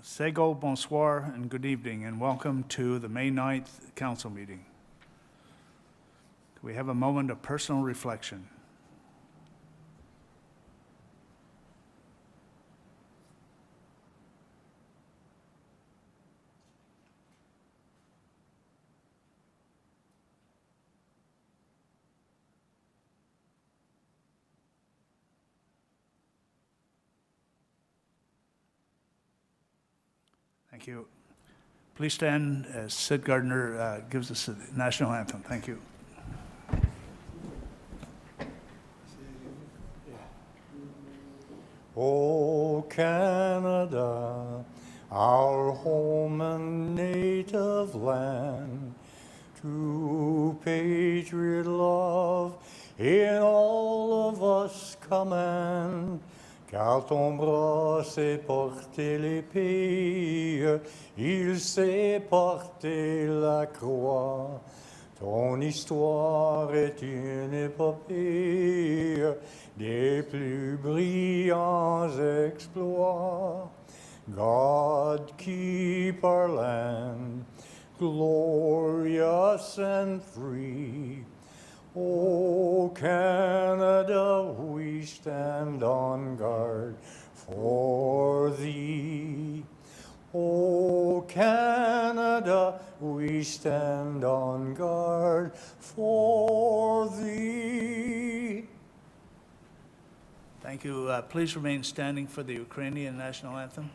Sego, bonsoir, and good evening, and welcome to the May 9th council meeting. We have a moment of personal reflection. Thank you. Please stand as Sid Gardner gives us the national anthem. Thank you. O Canada, our home and native land, to patriot love in all of us command. Car ton bras sait porter l'épée, il sait porter la croix. Ton histoire est une épopée des plus brillants exploits. God keep our land glorious and free. O Canada, we stand on guard for thee. O Canada, we stand on guard for thee. Thank you. Please remain standing for the Ukrainian national anthem.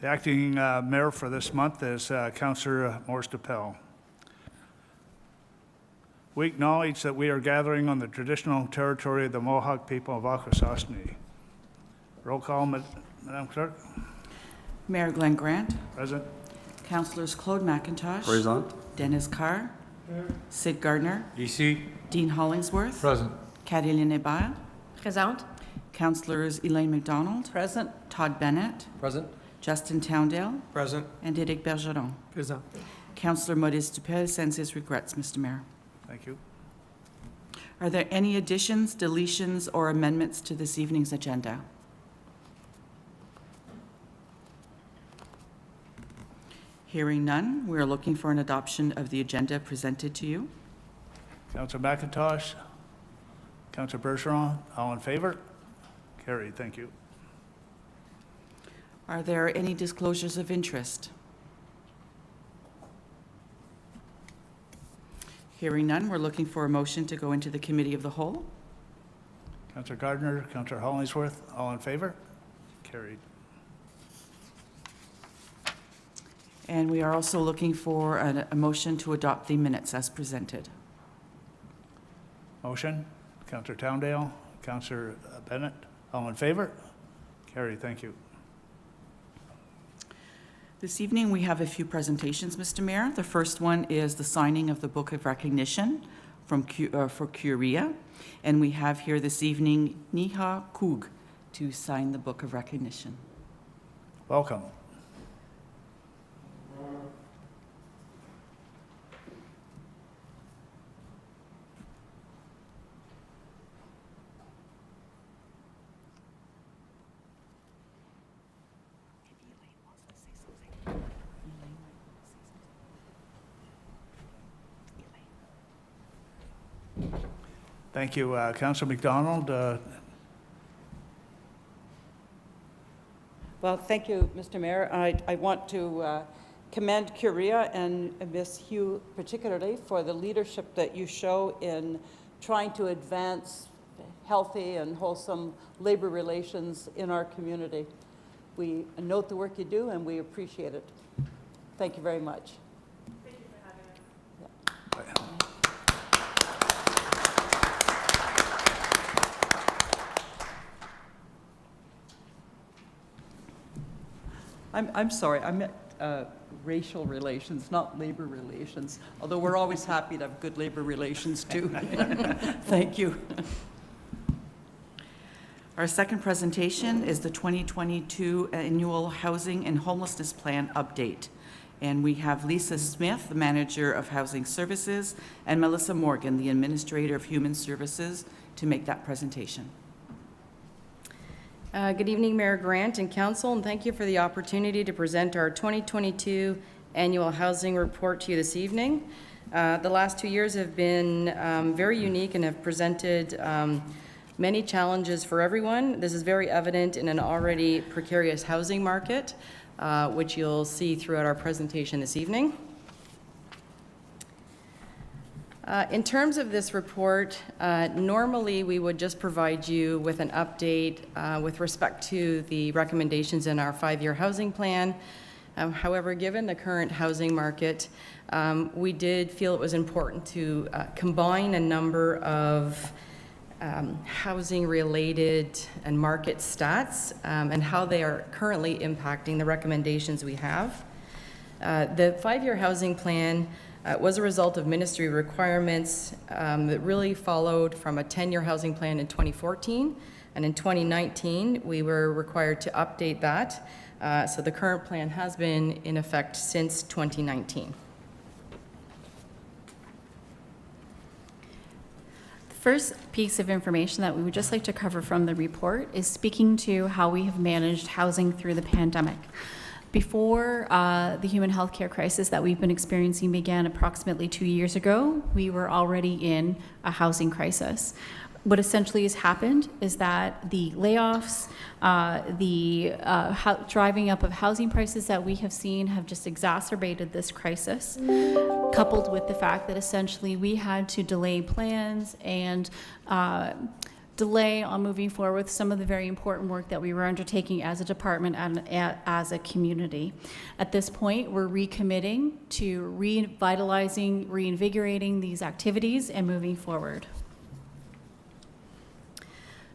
The acting mayor for this month is Councillor Maurice DePel. We acknowledge that we are gathering on the traditional territory of the Mohawk people of Akwesasne. Roll call, Madam Clerk. Mayor Glenn Grant. Present. Councillors Claude McIntosh. Present. Dennis Carr. Sid Gardner. Ici. Dean Hollingsworth. Present. Caroline Hébert. Présente. Councillors Elaine McDonald. Present. Todd Bennett. Present. Justin Towndale. Present. And Eric Bergeron. Present. Councillor Maurice DePel sends his regrets, Mr. Mayor. Thank you. Are there any additions, deletions, or amendments to this evening's agenda? Hearing none, we are looking for an adoption of the agenda presented to you. Councillor McIntosh, Councillor Bergeron, all in favor? Carried. Thank you. Are there any disclosures of interest? Hearing none, we're looking for a motion to go into the Committee of the Whole. Councillor Gardner, Councillor Hollingsworth, all in favor? Carried. And we are also looking for a motion to adopt the minutes as presented. Motion, Councillor Towndale, Councillor Bennett, all in favor? Carried, thank you. This evening, we have a few presentations, Mr. Mayor. The first one is the signing of the Book of Recognition for Curia. And we have here this evening Niha Kug to sign the Book of Recognition. Welcome. Thank you. Councillor McDonald. Well, thank you, Mr. Mayor. I want to commend Curia and Ms. Hugh particularly for the leadership that you show in trying to advance healthy and wholesome labor relations in our community. We note the work you do and we appreciate it. Thank you very much. Thank you for having us. I'm sorry, I meant racial relations, not labor relations, although we're always happy to have good labor relations too. Thank you. Our second presentation is the 2022 Annual Housing and Homelessness Plan Update. And we have Lisa Smith, the Manager of Housing Services, and Melissa Morgan, the Administrator of Human Services, to make that presentation. Good evening, Mayor Grant and Council, and thank you for the opportunity to present our 2022 Annual Housing Report to you this evening. The last 2 years have been very unique and have presented many challenges for everyone. This is very evident in an already precarious housing market, which you'll see throughout our presentation this evening. In terms of this report, normally we would just provide you with an update with respect to the recommendations in our 5-year housing plan. However, given the current housing market, we did feel it was important to combine a number of housing-related and market stats and how they are currently impacting the recommendations we have. The 5-year housing plan was a result of ministry requirements that really followed from a 10-year housing plan in 2014, and in 2019 we were required to update that. So the current plan has been in effect since 2019. The first piece of information that we would just like to cover from the report is speaking to how we have managed housing through the pandemic. Before the human health care crisis that we've been experiencing began approximately 2 years ago, we were already in a housing crisis. What essentially has happened is that the layoffs, driving up of housing prices that we have seen have just exacerbated this crisis, coupled with the fact that essentially we had to delay plans and delay on moving forward with some of the very important work that we were undertaking as a department and as a community. At this point, we're recommitting to revitalizing, reinvigorating these activities and moving forward.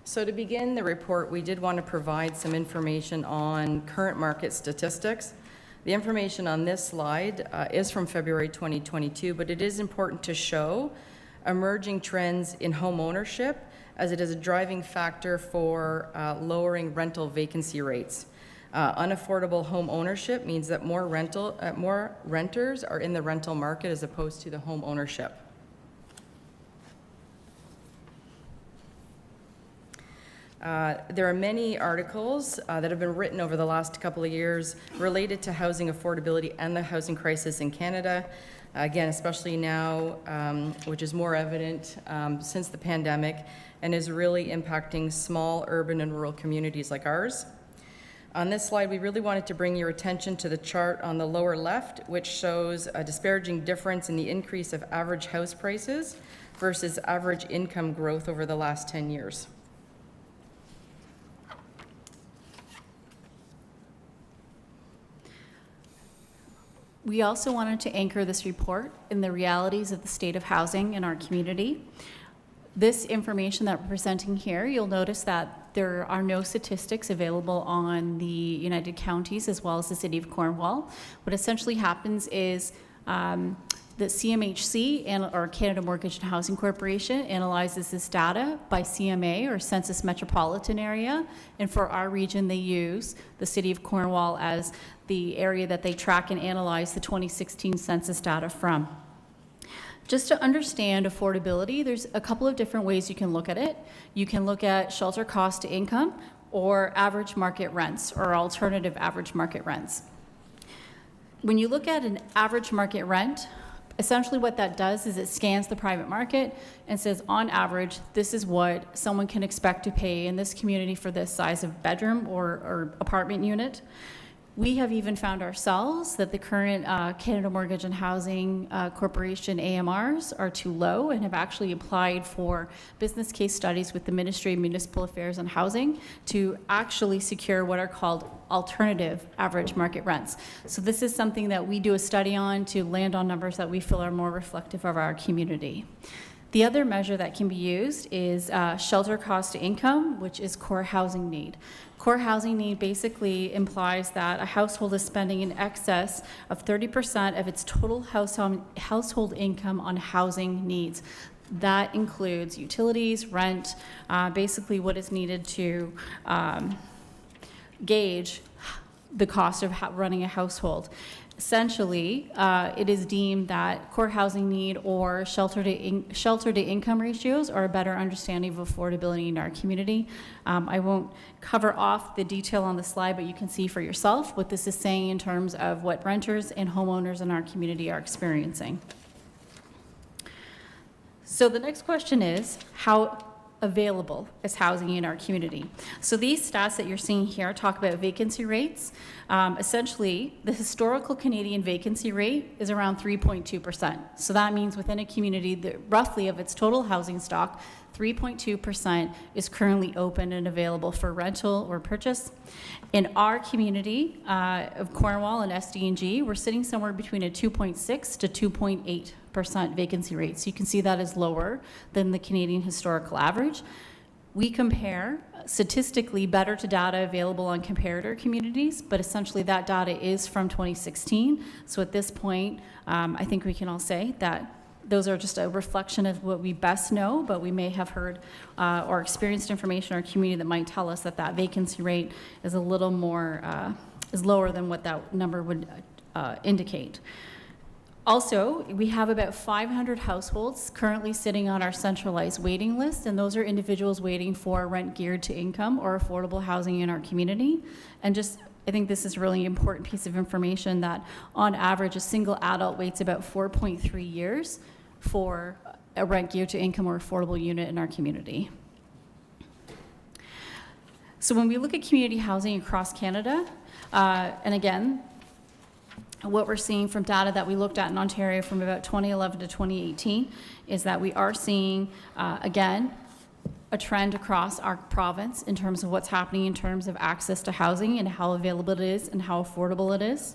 So to begin the report, we did want to provide some information on current market statistics. The information on this slide is from February 2022, but it is important to show emerging trends in home ownership, as it is a driving factor for lowering rental vacancy rates. Unaffordable home ownership means that more renters are in the rental market as opposed to the home ownership. There are many articles that have been written over the last couple of years related to housing affordability and the housing crisis in Canada. Again, especially now, which is more evident since the pandemic, and is really impacting small urban and rural communities like ours. On this slide, we really wanted to bring your attention to the chart on the lower left, which shows a disparaging difference in the increase of average house prices versus average income growth over the last 10 years. We also wanted to anchor this report in the realities of the state of housing in our community. This information that we're presenting here, you'll notice that there are no statistics available on the United Counties as well as the City of Cornwall. What essentially happens is the CMHC, or Canada Mortgage and Housing Corporation, analyzes this data by CMA, or Census Metropolitan Area, and for our region they use the City of Cornwall as the area that they track and analyze the 2016 census data from. Just to understand affordability, there's a couple of different ways you can look at it. You can look at shelter cost to income or average market rents or alternative average market rents. When you look at an average market rent, essentially what that does is it scans the private market and says, on average, this is what someone can expect to pay in this community for this size of bedroom or apartment unit. We have even found ourselves that the current Canada Mortgage and Housing Corporation AMRs are too low and have actually applied for business case studies with the Ministry of Municipal Affairs and Housing to actually secure what are called alternative average market rents. So this is something that we do a study on to land on numbers that we feel are more reflective of our community. The other measure that can be used is shelter cost to income, which is core housing need. Core housing need basically implies that a household is spending in excess of 30% of its total household income on housing needs. That includes utilities, rent, basically what is needed to gauge the cost of running a household. Essentially, it is deemed that core housing need or shelter to income ratios are a better understanding of affordability in our community. I won't cover off the detail on the slide, but you can see for yourself what this is saying in terms of what renters and homeowners in our community are experiencing. So the next question is, how available is housing in our community? So these stats that you're seeing here talk about vacancy rates. Essentially, the historical Canadian vacancy rate is around 3.2%. So that means within a community that roughly of its total housing stock, 3.2% is currently open and available for rental or purchase. In our community of Cornwall and SDNG, we're sitting somewhere between a 2.6 to 2.8% vacancy rate. So you can see that is lower than the Canadian historical average. We compare statistically better to data available on comparator communities, but essentially that data is from 2016. So at this point, I think we can all say that those are just a reflection of what we best know, but we may have heard or experienced information in our community that might tell us that that vacancy rate is a little more, is lower than what that number would indicate. Also, we have about 500 households currently sitting on our centralized waiting list, and those are individuals waiting for rent geared to income or affordable housing in our community. And just, I think this is a really important piece of information that on average, a single adult waits about 4.3 years for a rent geared to income or affordable unit in our community. So when we look at community housing across Canada, and again, what we're seeing from data that we looked at in Ontario from about 2011 to 2018 is that we are seeing, again, a trend across our province in terms of what's happening in terms of access to housing and how available it is and how affordable it is.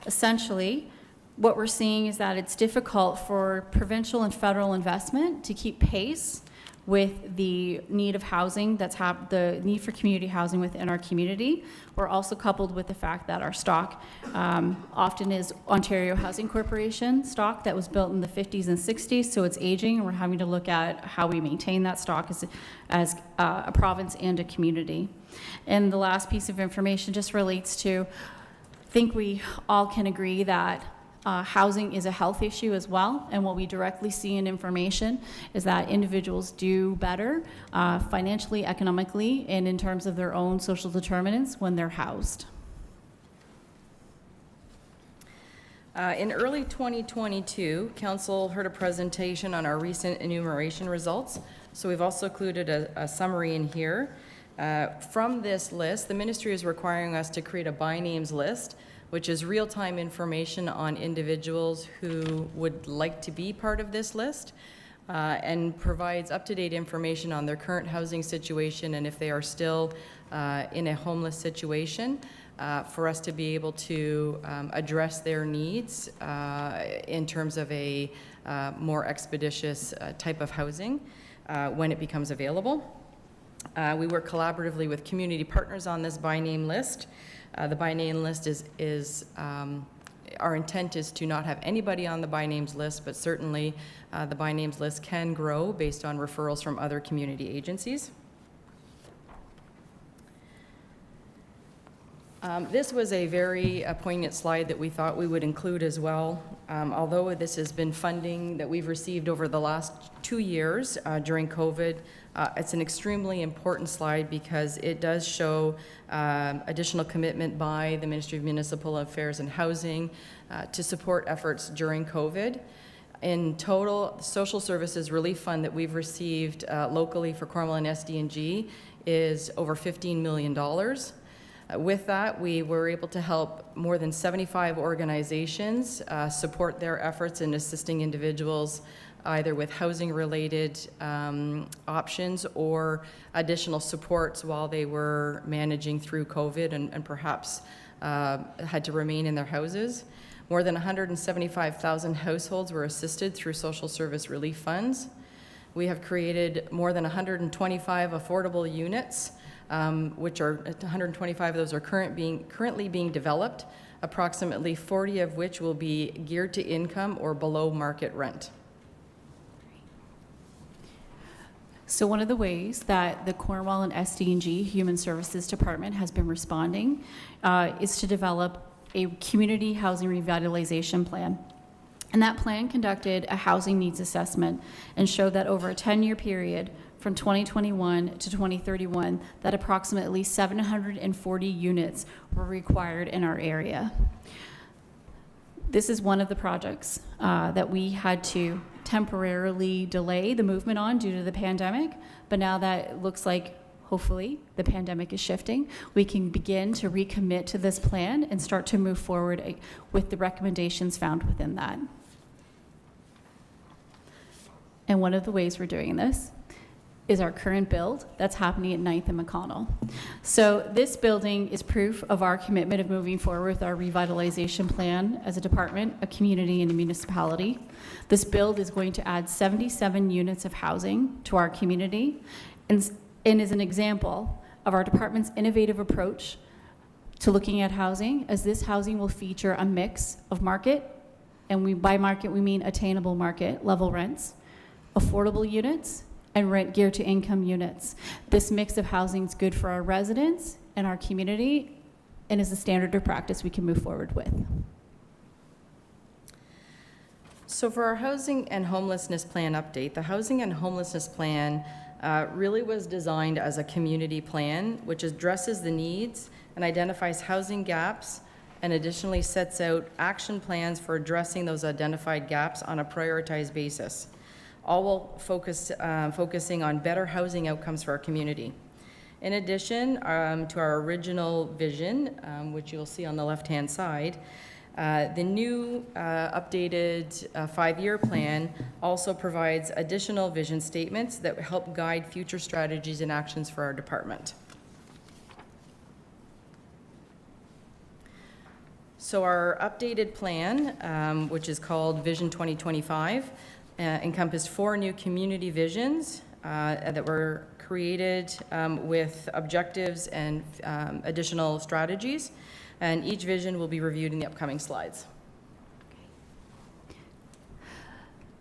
Essentially, what we're seeing is that it's difficult for provincial and federal investment to keep pace with the need of housing, the need for community housing within our community. We're also coupled with the fact that our stock often is Ontario Housing Corporation stock that was built in the 50s and 60s, so it's aging, and we're having to look at how we maintain that stock as a province and a community. And the last piece of information just relates to, I think we all can agree that housing is a health issue as well, and what we directly see in information is that individuals do better financially, economically, and in terms of their own social determinants when they're housed. In early 2022, Council heard a presentation on our recent enumeration results, so we've also included a summary in here. From this list, the Ministry is requiring us to create a by names list, which is real-time information on individuals who would like to be part of this list, and provides up-to-date information on their current housing situation and if they are still in a homeless situation. for us to be able to address their needs in terms of a more expeditious type of housing when it becomes available. We work collaboratively with community partners on this by name list. The by name list is our intent is to not have anybody on the by names list, but certainly the by names list can grow based on referrals from other community agencies. This was a very poignant slide that we thought we would include as well. Although this has been funding that we've received over the last 2 years during COVID, it's an extremely important slide because it does show additional commitment by the Ministry of Municipal Affairs and Housing to support efforts during COVID. In total, the Social Services Relief Fund that we've received locally for Cornwall and SD&G is over $15 million. With that, we were able to help more than 75 organizations support their efforts in assisting individuals either with housing-related options or additional supports while they were managing through COVID and perhaps had to remain in their houses. More than 175,000 households were assisted through social service relief funds. We have created more than 125 affordable units, which are 125 of those are currently being developed, approximately 40 of which will be geared to income or below market rent. So one of the ways that the Cornwall and SD&G Human Services Department has been responding is to develop a community housing revitalization plan. And that plan conducted a housing needs assessment and showed that over a 10-year period from 2021 to 2031, that approximately 740 units were required in our area. This is one of the projects that we had to temporarily delay the movement on due to the pandemic, but now that it looks like hopefully the pandemic is shifting, we can begin to recommit to this plan and start to move forward with the recommendations found within that. And one of the ways we're doing this is our current build that's happening at 9th and McConnell. So this building is proof of our commitment of moving forward with our revitalization plan as a department, a community, and a municipality. This build is going to add 77 units of housing to our community and is an example of our department's innovative approach to looking at housing, as this housing will feature a mix of market, and by market we mean attainable market level rents, affordable units, and rent geared to income units. This mix of housing is good for our residents and our community and is a standard of practice we can move forward with. So for our housing and homelessness plan update, the housing and homelessness plan really was designed as a community plan which addresses the needs and identifies housing gaps and additionally sets out action plans for addressing those identified gaps on a prioritized basis, all while focusing on better housing outcomes for our community. In addition to our original vision, which you'll see on the left-hand side, the new updated 5-year plan also provides additional vision statements that help guide future strategies and actions for our department. So our updated plan, which is called Vision 2025, encompassed 4 new community visions that were created with objectives and additional strategies, and each vision will be reviewed in the upcoming slides.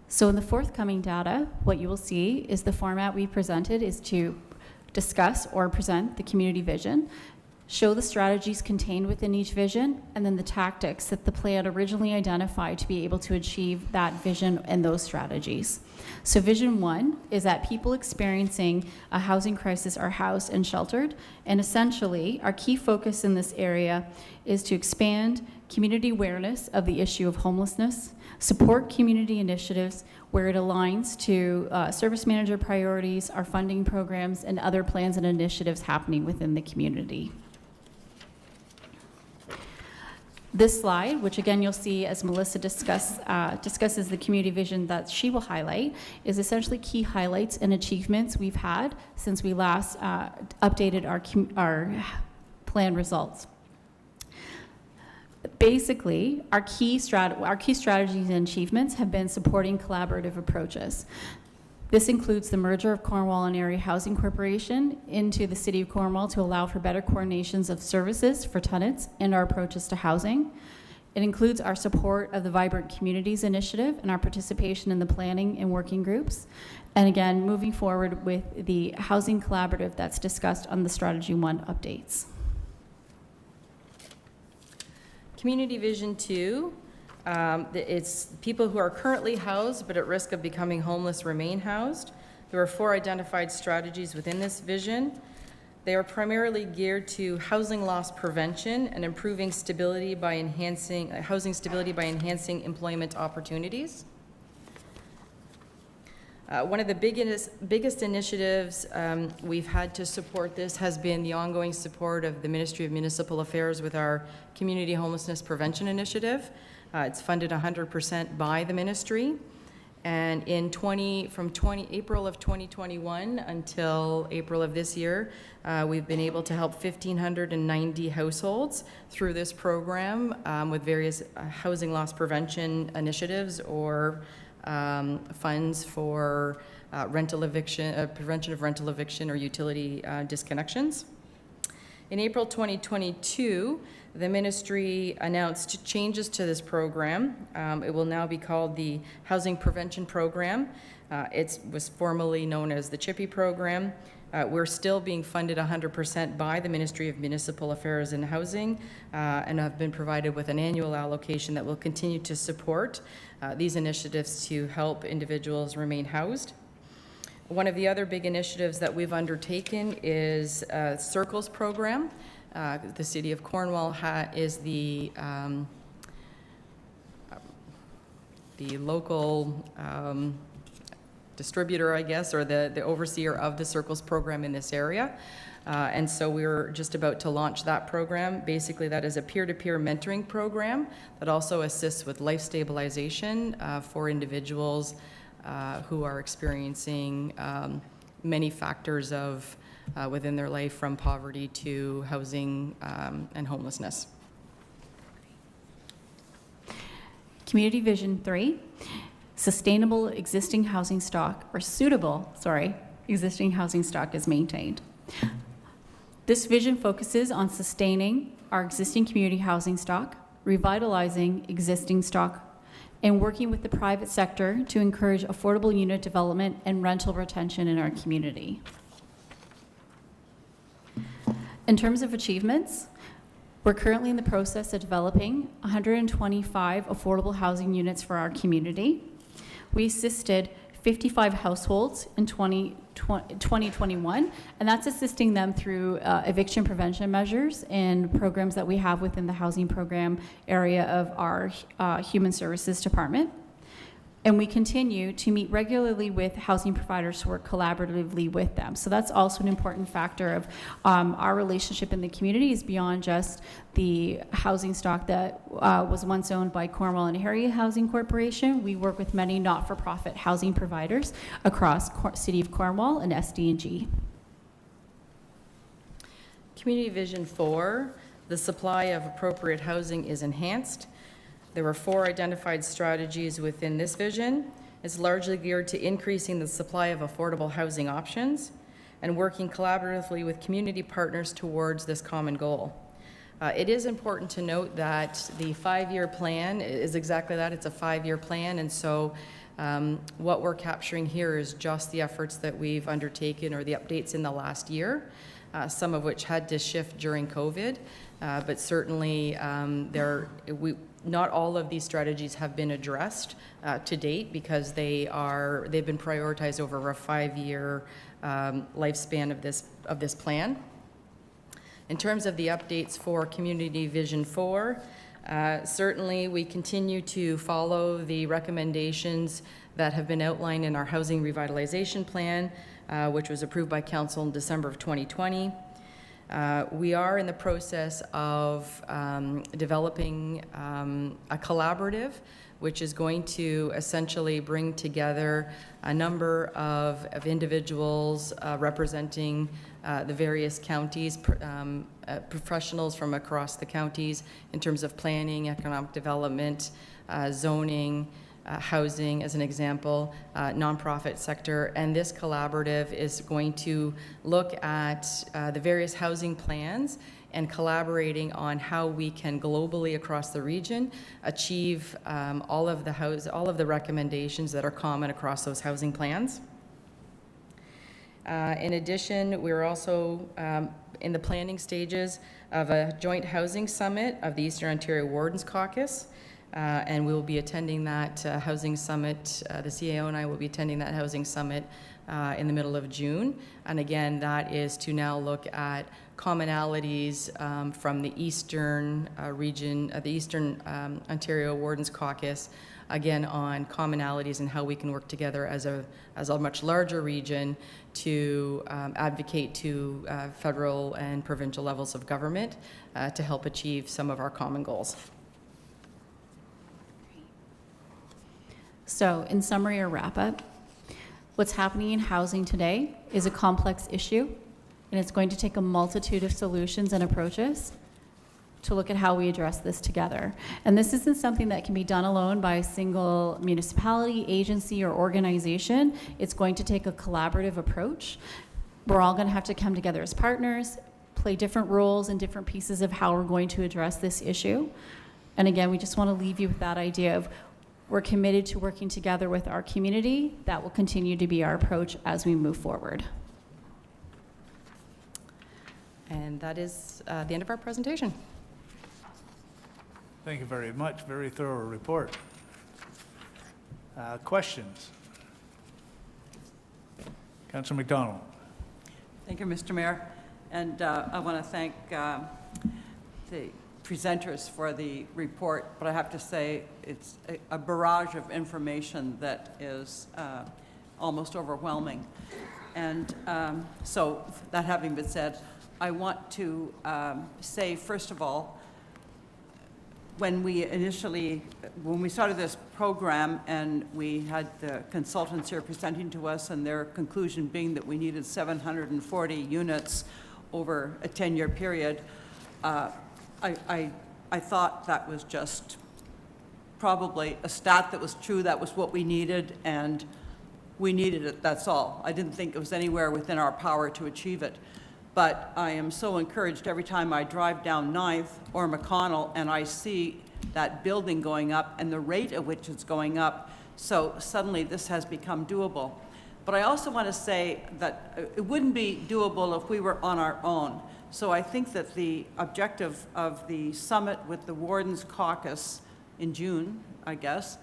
So in the forthcoming data, what you will see is the format we presented is to discuss or present the community vision, show the strategies contained within each vision, and then the tactics that the plan originally identified to be able to achieve that vision and those strategies. So Vision 1 is that people experiencing a housing crisis are housed and sheltered, and essentially our key focus in this area is to expand community awareness of the issue of homelessness, support community initiatives where it aligns to service manager priorities, our funding programs, and other plans and initiatives happening within the community. This slide, which again you'll see as Melissa discusses the community vision that she will highlight, is essentially key highlights and achievements we've had since we last updated our plan results. Basically, our key strategies and achievements have been supporting collaborative approaches. This includes the merger of Cornwall and Area Housing Corporation into the City of Cornwall to allow for better coordinations of services for tenants and our approaches to housing. It includes our support of the Vibrant Communities Initiative and our participation in the planning and working groups. And again, moving forward with the housing collaborative that's discussed on the Strategy 1 updates. Community Vision 2, it's people who are currently housed but at risk of becoming homeless remain housed. There are 4 identified strategies within this vision. They are primarily geared to housing loss prevention and improving stability by enhancing housing stability by enhancing employment opportunities. One of the biggest initiatives we've had to support this has been the ongoing support of the Ministry of Municipal Affairs with our Community Homelessness Prevention Initiative. It's funded 100% by the ministry. And from April of 2021 until April of this year, we've been able to help 1,590 households through this program with various housing loss prevention initiatives or funds for rental eviction, prevention of rental eviction or utility disconnections. In April 2022, the ministry announced changes to this program. It will now be called the Housing Prevention Program. It was formerly known as the CHIPPY program. We're still being funded 100% by the Ministry of Municipal Affairs and Housing and have been provided with an annual allocation that will continue to support these initiatives to help individuals remain housed. One of the other big initiatives that we've undertaken is Circles program. The City of Cornwall is the local distributor, I guess, or the overseer of the Circles program in this area. And so we're just about to launch that program. Basically, that is a peer-to-peer mentoring program that also assists with life stabilization for individuals who are experiencing many factors of within their life, from poverty to housing and homelessness. Community Vision 3, sustainable existing housing stock, or suitable, existing housing stock is maintained. This vision focuses on sustaining our existing community housing stock, revitalizing existing stock, and working with the private sector to encourage affordable unit development and rental retention in our community. In terms of achievements, we're currently in the process of developing 125 affordable housing units for our community. We assisted 55 households in 2021, and that's assisting them through eviction prevention measures and programs that we have within the housing program area of our Human Services Department. And we continue to meet regularly with housing providers to work collaboratively with them. So that's also an important factor of our relationship in the community is beyond just the housing stock that was once owned by Cornwall and Area Housing Corporation. We work with many not-for-profit housing providers across City of Cornwall and SD&G. Community Vision 4, the supply of appropriate housing is enhanced. There were 4 identified strategies within this vision. It's largely geared to increasing the supply of affordable housing options and working collaboratively with community partners towards this common goal. It is important to note that the 5-year plan is exactly that. It's a 5-year plan, and so what we're capturing here is just the efforts that we've undertaken or the updates in the last year, some of which had to shift during COVID, but certainly not all of these strategies have been addressed to date because they've been prioritized over a 5-year lifespan of this plan. In terms of the updates for Community Vision 4, certainly we continue to follow the recommendations that have been outlined in our Housing Revitalization Plan, which was approved by Council in December of 2020. We are in the process of developing a collaborative, which is going to essentially bring together a number of individuals representing the various counties, professionals from across the counties in terms of planning, economic development, zoning, housing as an example, nonprofit sector, and this collaborative is going to look at the various housing plans and collaborating on how we can globally across the region achieve all of the recommendations that are common across those housing plans. In addition, we're also in the planning stages of a joint housing summit of the Eastern Ontario Wardens Caucus. And we will be attending that housing summit. The CAO and I will be attending that housing summit in the middle of June. And again, that is to now look at commonalities from the eastern region, the Eastern Ontario Wardens Caucus, again on commonalities and how we can work together as a much larger region to advocate to federal and provincial levels of government to help achieve some of our common goals. So in summary or wrap up, what's happening in housing today is a complex issue, and it's going to take a multitude of solutions and approaches to look at how we address this together. And this isn't something that can be done alone by a single municipality, agency, or organization. It's going to take a collaborative approach. We're all going to have to come together as partners, play different roles and different pieces of how we're going to address this issue. And again, we just want to leave you with that idea of we're committed to working together with our community. That will continue to be our approach as we move forward. And that is the end of our presentation. Thank you very much. Very thorough report. Questions? Councillor McDonald. Thank you, Mr. Mayor. And I want to thank the presenters for the report, but I have to say it's a barrage of information that is almost overwhelming. And so that having been said, I want to say, first of all, when we started this program and we had the consultants here presenting to us and their conclusion being that we needed 740 units over a 10-year period, I thought that was just probably a stat that was true. That was what we needed, and we needed it, that's all. I didn't think it was anywhere within our power to achieve it. But I am so encouraged every time I drive down 9th or McConnell and I see that building going up and the rate at which it's going up. So suddenly this has become doable. But I also want to say that it wouldn't be doable if we were on our own. So I think that the objective of the summit with the Wardens Caucus in June, I guess,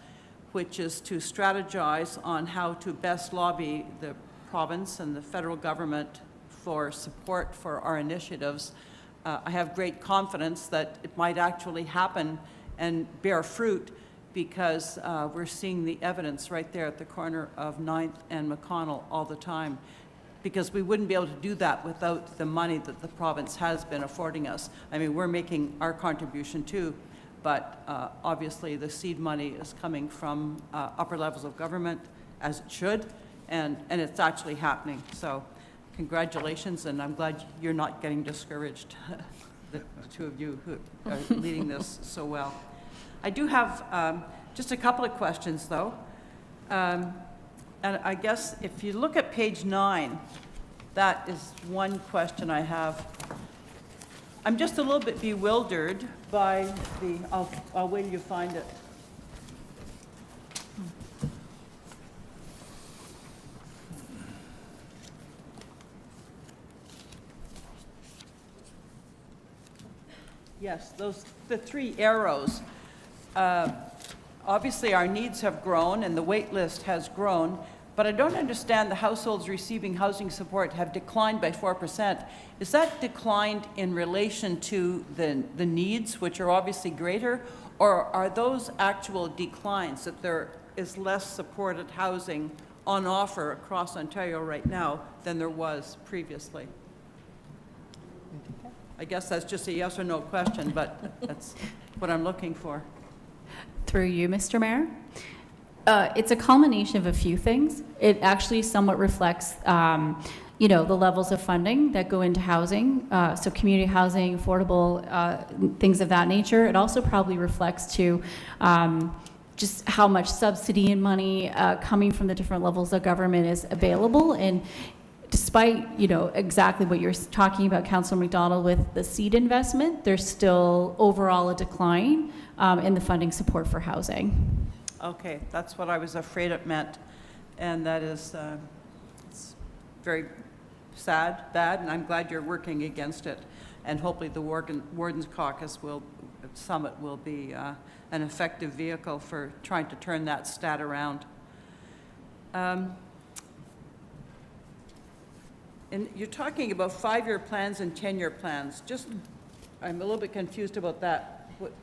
which is to strategize on how to best lobby the province and the federal government for support for our initiatives, I have great confidence that it might actually happen and bear fruit, because we're seeing the evidence right there at the corner of 9th and McConnell all the time. Because we wouldn't be able to do that without the money that the province has been affording us. I mean, we're making our contribution too, but obviously the seed money is coming from upper levels of government, as it should, and it's actually happening. So congratulations, and I'm glad you're not getting discouraged, the two of you who are leading this so well. I do have just a couple of questions, though. And I guess if you look at page 9, that is one question I have. I'm just a little bit bewildered by the, I'll wait till you find it. Yes, the three arrows. Obviously, our needs have grown and the wait list has grown, but I don't understand the households receiving housing support have declined by 4%. Is that declined in relation to the needs, which are obviously greater, or are those actual declines, that there is less supported housing on offer across Ontario right now than there was previously? I guess that's just a yes or no question, but that's what I'm looking for. Through you, Mr. Mayor. It's a culmination of a few things. It actually somewhat reflects, the levels of funding that go into housing, so community housing, affordable, things of that nature. It also probably reflects to just how much subsidy and money coming from the different levels of government is available. And despite, exactly what you're talking about, Councillor McDonald, with the seed investment, there's still overall a decline in the funding support for housing. Okay, that's what I was afraid it meant, and that is it's very sad, bad, and I'm glad you're working against it. And hopefully the Warden's Caucus Summit will be an effective vehicle for trying to turn that stat around. And you're talking about 5-year plans and 10-year plans. I'm a little bit confused about that.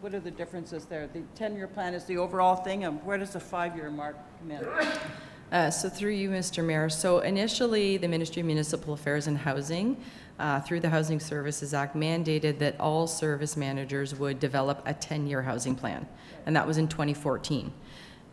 What are the differences there? The 10-year plan is the overall thing, and where does the 5-year mark come in? So through you, Mr. Mayor. So initially, the Ministry of Municipal Affairs and Housing, through the Housing Services Act, mandated that all service managers would develop a 10-year housing plan, and that was in 2014.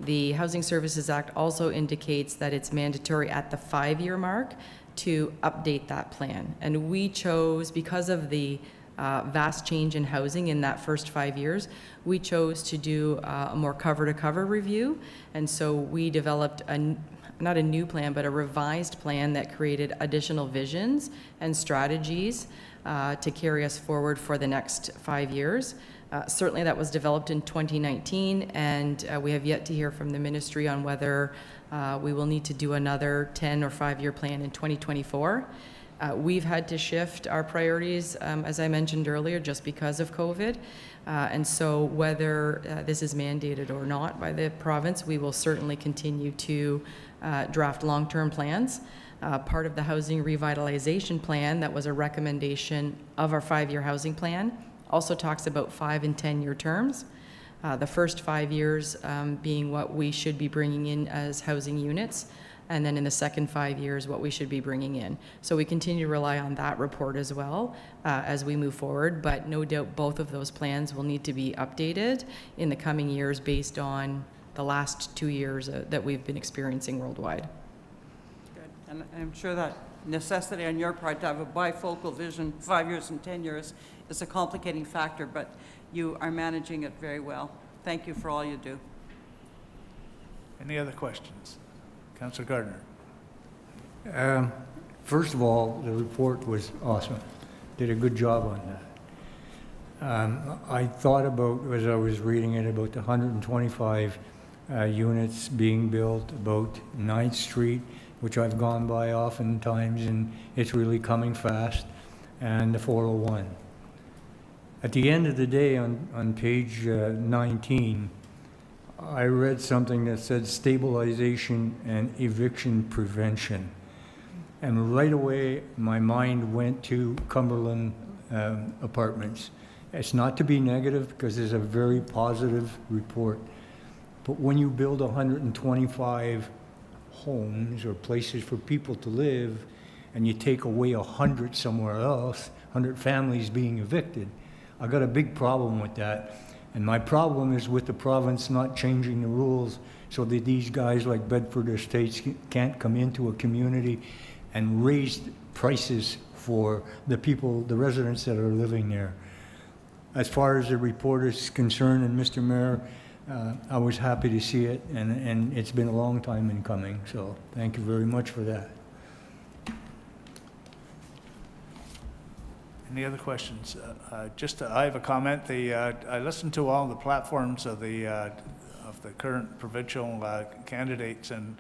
The Housing Services Act also indicates that it's mandatory at the 5-year mark to update that plan. And we chose, because of the vast change in housing in that first 5 years, we chose to do a more cover-to-cover review. And so we developed not a new plan, but a revised plan that created additional visions and strategies to carry us forward for the next 5 years. Certainly that was developed in 2019, and we have yet to hear from the ministry on whether we will need to do another 10 or 5-year plan in 2024. We've had to shift our priorities, as I mentioned earlier, just because of COVID. And so whether this is mandated or not by the province, we will certainly continue to draft long-term plans. Part of the housing revitalization plan that was a recommendation of our 5-year housing plan also talks about 5 and 10-year terms. The first 5 years being what we should be bringing in as housing units, and then in the second 5 years, what we should be bringing in. So we continue to rely on that report as well as we move forward, but no doubt both of those plans will need to be updated in the coming years based on the last 2 years that we've been experiencing worldwide. Good. And I'm sure that necessity on your part to have a bifocal vision, 5 years and 10 years, is a complicating factor, but you are managing it very well. Thank you for all you do. Any other questions? Councillor Gardner. First of all, the report was awesome. Did a good job on that. I thought about, as I was reading it, about the 125 units being built, about 9th Street, which I've gone by oftentimes, and it's really coming fast, and the 401. At the end of the day, on page 19, I read something that said stabilization and eviction prevention. And right away, my mind went to Cumberland Apartments. It's not to be negative because there's a very positive report. But when you build 125 homes or places for people to live, and you take away 100 somewhere else, 100 families being evicted, I got a big problem with that. And my problem is with the province not changing the rules so that these guys like Bedford Estates can't come into a community and raise prices for the people, the residents that are living there. As far as the report is concerned, and Mr. Mayor, I was happy to see it, and it's been a long time in coming, so thank you very much for that. Any other questions? I have a comment. I listened to all the platforms of the current provincial candidates, and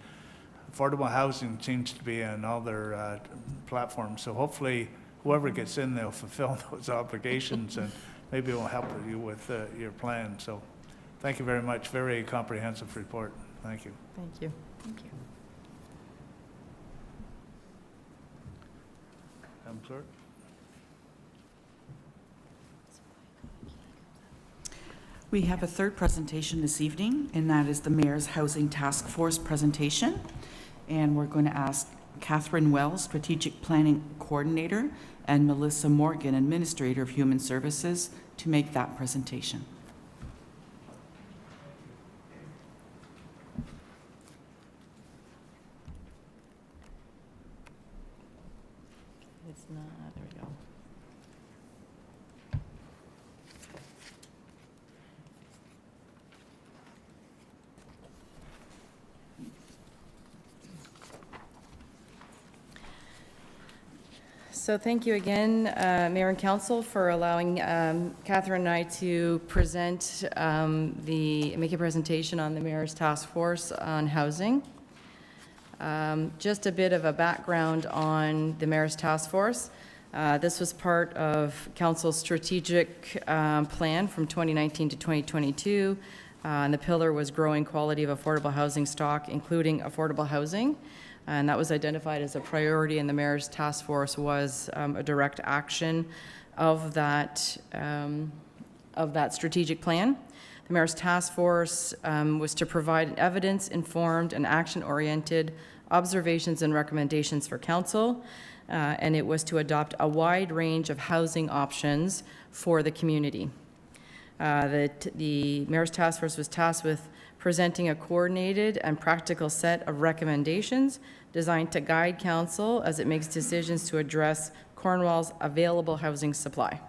affordable housing seems to be on all their platforms. So hopefully, whoever gets in, they'll fulfill those obligations, and maybe it will help you with your plan. So, thank you very much. Very comprehensive report. Thank you. Thank you. Thank you. Madam Clerk. We have a third presentation this evening, and that is the Mayor's Housing Task Force presentation. And we're going to ask Catherine Wells, Strategic Planning Coordinator, and Melissa Morgan, Administrator of Human Services, to make that presentation. It's not, there we go. So thank you again, Mayor and Council, for allowing Catherine and I to present make a presentation on the Mayor's Task Force on Housing. Just a bit of a background on the Mayor's Task Force. This was part of Council's strategic plan from 2019 to 2022, and the pillar was growing quality of affordable housing stock, including affordable housing. And that was identified as a priority, and the Mayor's Task Force was a direct action of that strategic plan. The Mayor's Task Force was to provide evidence-informed and action-oriented observations and recommendations for Council, and it was to adopt a wide range of housing options for the community. The Mayor's Task Force was tasked with presenting a coordinated and practical set of recommendations designed to guide Council as it makes decisions to address Cornwall's available housing supply.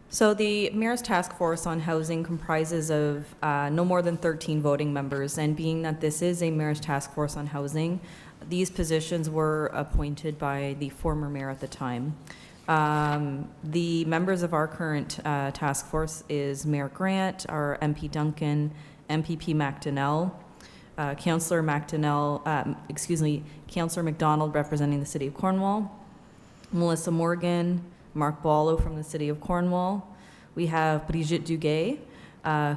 So the Mayor's Task Force on Housing comprises of no more than 13 voting members, and being that this is a Mayor's Task Force on Housing, these positions were appointed by the former mayor at the time. The members of our current task force is Mayor Grant, our MP Duncan, MPP McDonnell, Councillor Councillor McDonald representing the City of Cornwall, Melissa Morgan, Mark Ballo from the City of Cornwall. We have Brigitte Duguay,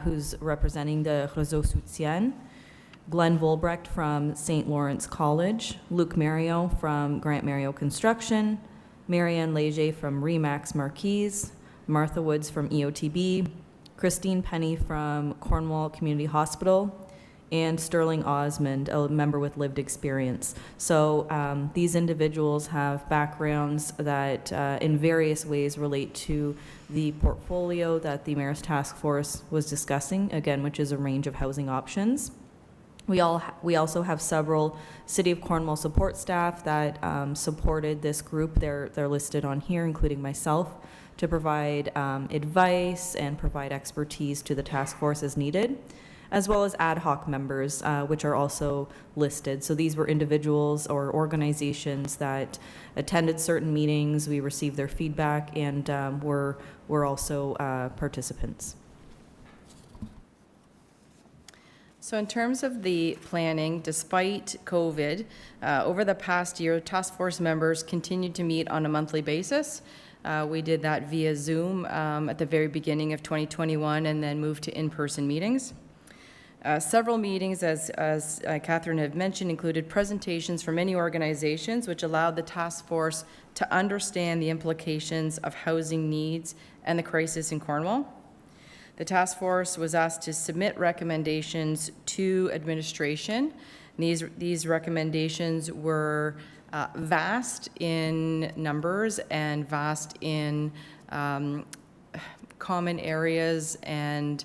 who's representing the Réseau Soutien, Glenn Volbrecht from St. Lawrence College, Luc Mario from Grant Mario Construction, Marianne Leger from Remax Marquise, Martha Woods from EOTB, Christine Penny from Cornwall Community Hospital, and Sterling Osmond, a member with lived experience. So these individuals have backgrounds that in various ways relate to the portfolio that the Mayor's Task Force was discussing, again, which is a range of housing options. We also have several City of Cornwall support staff that supported this group. They're listed on here, including myself, to provide advice and provide expertise to the task force as needed, as well as ad hoc members, which are also listed. So these were individuals or organizations that attended certain meetings. We received their feedback, and were also participants. So in terms of the planning, despite COVID, over the past year, task force members continued to meet on a monthly basis. We did that via Zoom at the very beginning of 2021 and then moved to in-person meetings. Several meetings, as Catherine had mentioned, included presentations from many organizations, which allowed the task force to understand the implications of housing needs and the crisis in Cornwall. The task force was asked to submit recommendations to administration. These recommendations were vast in numbers and vast in common areas and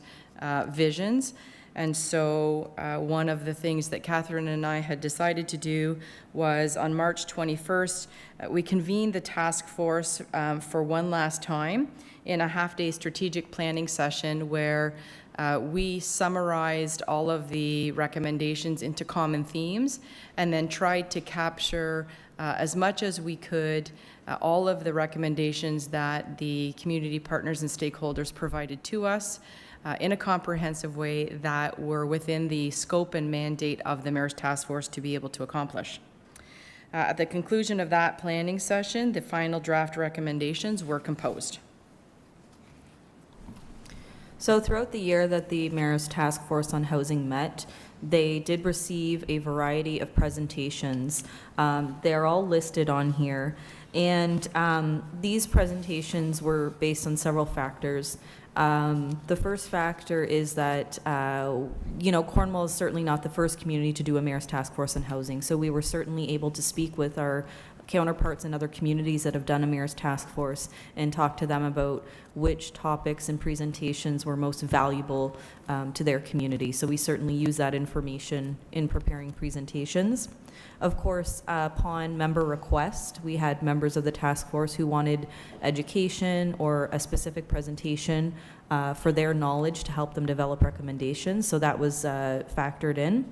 visions. And so one of the things that Catherine and I had decided to do was on March 21st, we convened the task force for one last time in a half-day strategic planning session where we summarized all of the recommendations into common themes and then tried to capture as much as we could all of the recommendations that the community partners and stakeholders provided to us in a comprehensive way that were within the scope and mandate of the Mayor's Task Force to be able to accomplish. At the conclusion of that planning session, the final draft recommendations were composed. So throughout the year that the Mayor's Task Force on Housing met, they did receive a variety of presentations. They're all listed on here, And these presentations were based on several factors. The first factor is that, Cornwall is certainly not the first community to do a mayor's task force on housing. So we were certainly able to speak with our counterparts in other communities that have done a mayor's task force and talk to them about which topics and presentations were most valuable to their community. So we certainly use that information in preparing presentations. Of course, upon member request, we had members of the task force who wanted education or a specific presentation for their knowledge to help them develop recommendations. So that was factored in.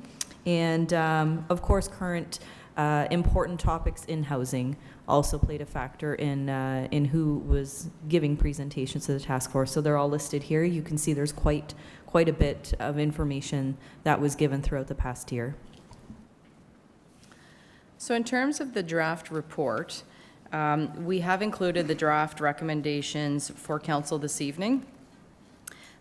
And of course, current important topics in housing also played a factor in who was giving presentations to the task force. So they're all listed here. You can see there's quite a bit of information that was given throughout the past year. So in terms of the draft report, we have included the draft recommendations for council this evening.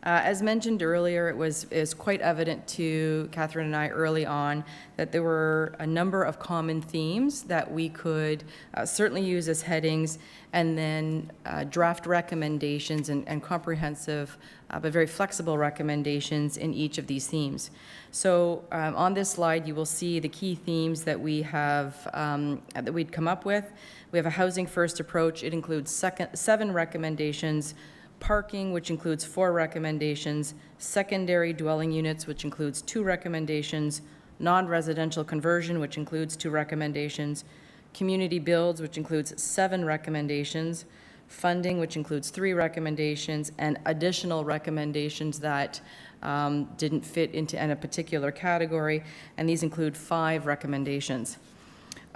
As mentioned earlier, it was quite evident to Catherine and I early on that there were a number of common themes that we could certainly use as headings, and then draft recommendations and comprehensive but very flexible recommendations in each of these themes. So on this slide, you will see the key themes that we have that we'd come up with. We have a housing first approach. It includes 7 recommendations. Parking, which includes 4 recommendations, secondary dwelling units, which includes 2 recommendations, non-residential conversion, which includes 2 recommendations, community builds, which includes 7 recommendations, funding, which includes 3 recommendations, and additional recommendations that didn't fit into a particular category, and these include 5 recommendations.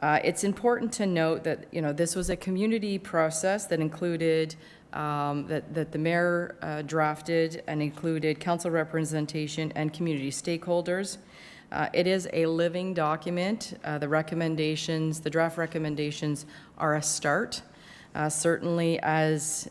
It's important to note that this was a community process that included that the mayor drafted and included council representation and community stakeholders. It is a living document. The draft recommendations are a start. Certainly as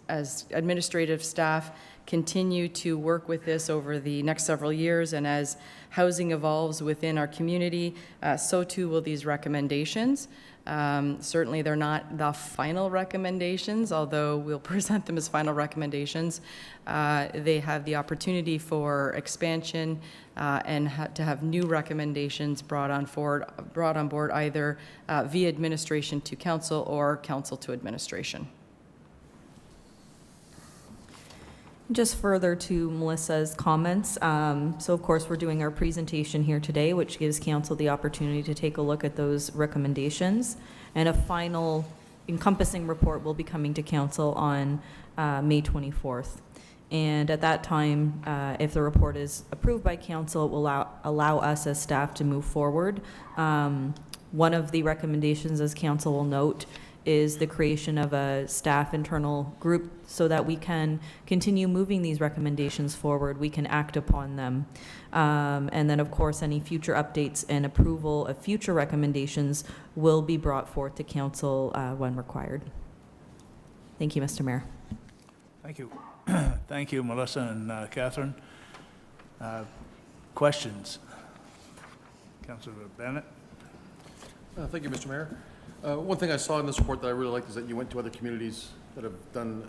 administrative staff continue to work with this over the next several years, and as housing evolves within our community, so too will these recommendations. Certainly they're not the final recommendations, although we'll present them as final recommendations. They have the opportunity for expansion and to have new recommendations brought on board either via administration to council or council to administration. Just further to Melissa's comments, so of course we're doing our presentation here today, which gives council the opportunity to take a look at those recommendations, and a final encompassing report will be coming to council on May 24th. And at that time, if the report is approved by council, it will allow us as staff to move forward. One of the recommendations, as council will note, is the creation of a staff internal group so that we can continue moving these recommendations forward. We can act upon them. And then, of course, any future updates and approval of future recommendations will be brought forth to council when required. Thank you, Mr. Mayor. Thank you. Thank you, Melissa and Catherine. Questions? Councillor Bennett? Thank you, Mr. Mayor. One thing I saw in this report that I really liked is that you went to other communities that have done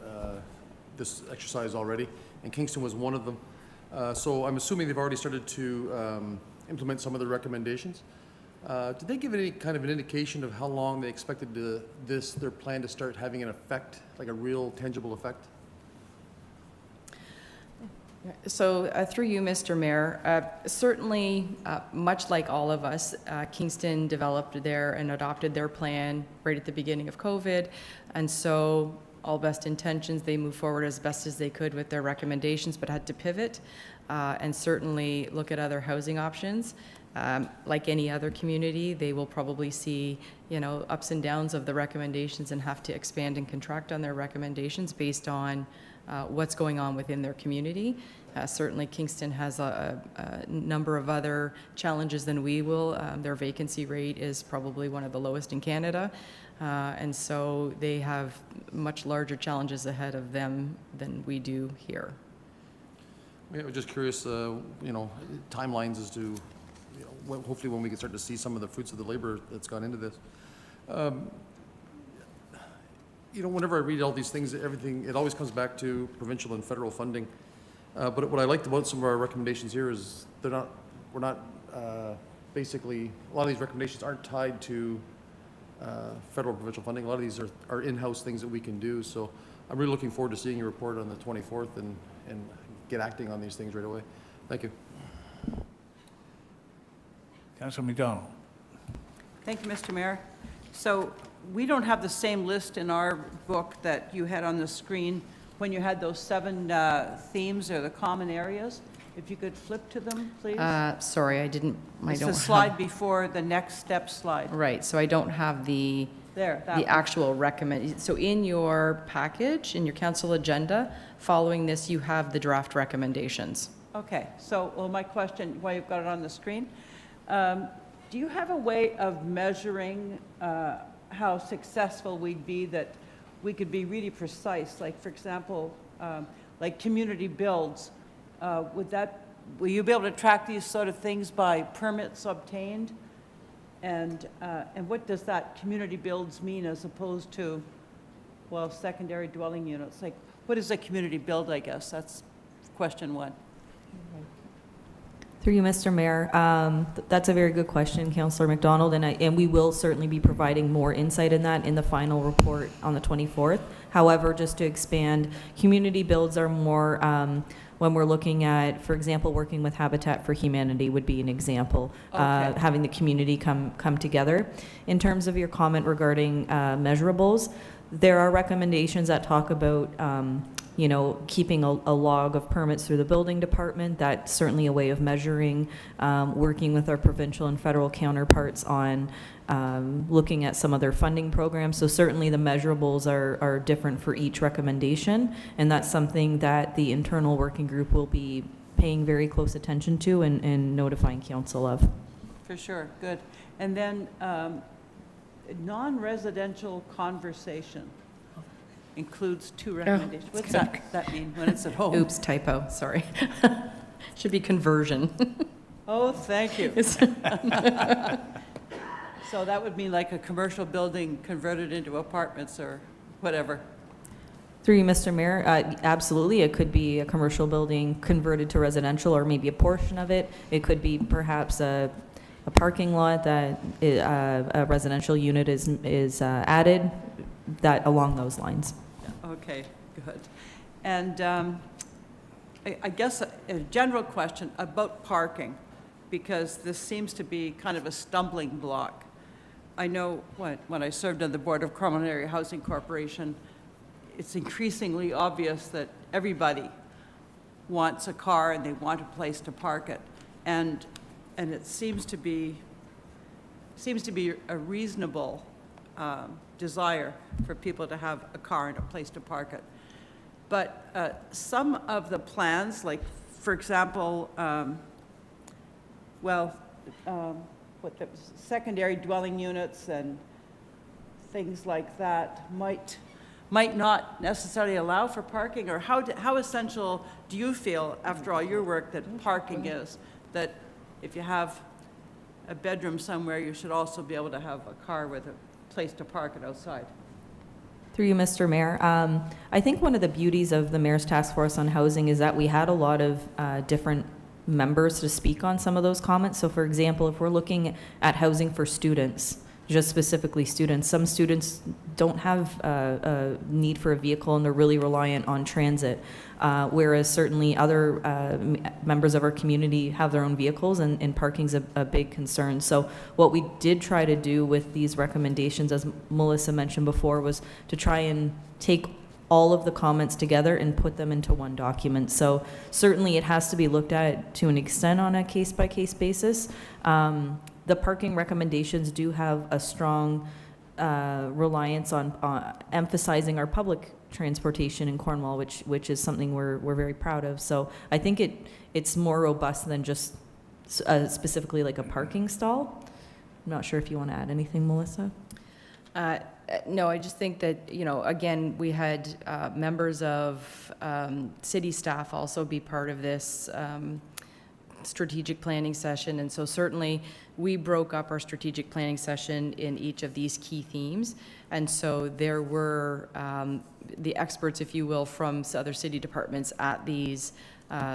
this exercise already, and Kingston was one of them. So I'm assuming they've already started to implement some of the recommendations. Did they give any kind of an indication of how long they expected their plan to start having an effect, like a real tangible effect? So through you, Mr. Mayor, certainly, much like all of us, Kingston developed and adopted their plan right at the beginning of COVID. And so all best intentions, they moved forward as best as they could with their recommendations, but had to pivot and certainly look at other housing options. Like any other community, they will probably see, ups and downs of the recommendations and have to expand and contract on their recommendations based on what's going on within their community. Certainly Kingston has a number of other challenges than we will. Their vacancy rate is probably one of the lowest in Canada. And so they have much larger challenges ahead of them than we do here. Yeah, I was just curious, timelines as to, hopefully when we can start to see some of the fruits of the labor that's gone into this. You know, whenever I read all these things, it always comes back to provincial and federal funding. But what I liked about some of our recommendations here is we're not, basically, a lot of these recommendations aren't tied to federal provincial funding. A lot of these are in-house things that we can do. So I'm really looking forward to seeing your report on the 24th and get acting on these things right away. Thank you. Councillor McDonald. Thank you, Mr. Mayor. So we don't have the same list in our book that you had on the screen when you had those 7 themes or the common areas. If you could flip to them, please. Sorry, I don't It's the have. slide before the next step slide. Right, so I don't have the There, that the one. actual recommend, so in your package, in your council agenda, following this, you have the draft recommendations. Okay, so, well, my question, why you've got it on the screen, do you have a way of measuring how successful we'd be, that we could be really precise? Like, for example, like community builds, will you be able to track these sort of things by permits obtained? And what does that community builds mean as opposed to, well, secondary dwelling units? Like, what is a community build, I guess? That's question 1. Through you, Mr. Mayor, that's a very good question, Councillor McDonald, and we will certainly be providing more insight in that in the final report on the 24th. However, just to expand, community builds are more when we're looking at, for example, working with Habitat for Humanity would be an example, Okay. having the community come together. In terms of your comment regarding measurables, there are recommendations that talk about keeping a log of permits through the building department. That's certainly a way of measuring, working with our provincial and federal counterparts on looking at some of their funding programs. So certainly the measurables are different for each recommendation, and that's something that the internal working group will be paying very close attention to and notifying council of. For sure, good. And then non-residential conversation includes 2 recommendations. What's that mean when it's at home? Oops, typo, sorry. Should be conversion. Oh, thank you. So that would mean like a commercial building converted into apartments or whatever. Through you, Mr. Mayor, absolutely. It could be a commercial building converted to residential, or maybe a portion of it. It could be perhaps a parking lot that a residential unit is added, that along those lines. Okay, good. And I guess a general question about parking, because this seems to be kind of a stumbling block. I know when I served on the board of Cornwall Area Housing Corporation, it's increasingly obvious that everybody wants a car and they want a place to park it. And it seems to be a reasonable desire for people to have a car and a place to park it. But some of the plans, like, for example, secondary dwelling units and things like that might not necessarily allow for parking, or how essential do you feel, after all your work, that parking is? That if you have a bedroom somewhere, you should also be able to have a car with a place to park it outside? Through you, Mr. Mayor, I think one of the beauties of the Mayor's Task Force on Housing is that we had a lot of different members to speak on some of those comments. So for example, if we're looking at housing for students, just specifically students, some students don't have a need for a vehicle and they're really reliant on transit, whereas certainly other members of our community have their own vehicles, and parking's a big concern. So what we did try to do with these recommendations, as Melissa mentioned before, was to try and take all of the comments together and put them into one document. So certainly it has to be looked at to an extent on a case-by-case basis. The parking recommendations do have a strong reliance on emphasizing our public transportation in Cornwall, which is something we're very proud of. So I think it's more robust than just specifically like a parking stall. I'm not sure if you want to add anything, Melissa. No, I just think that, again, we had members of city staff also be part of this strategic planning session, and so certainly we broke up our strategic planning session in each of these key themes, and so there were the experts, if you will, from other city departments at these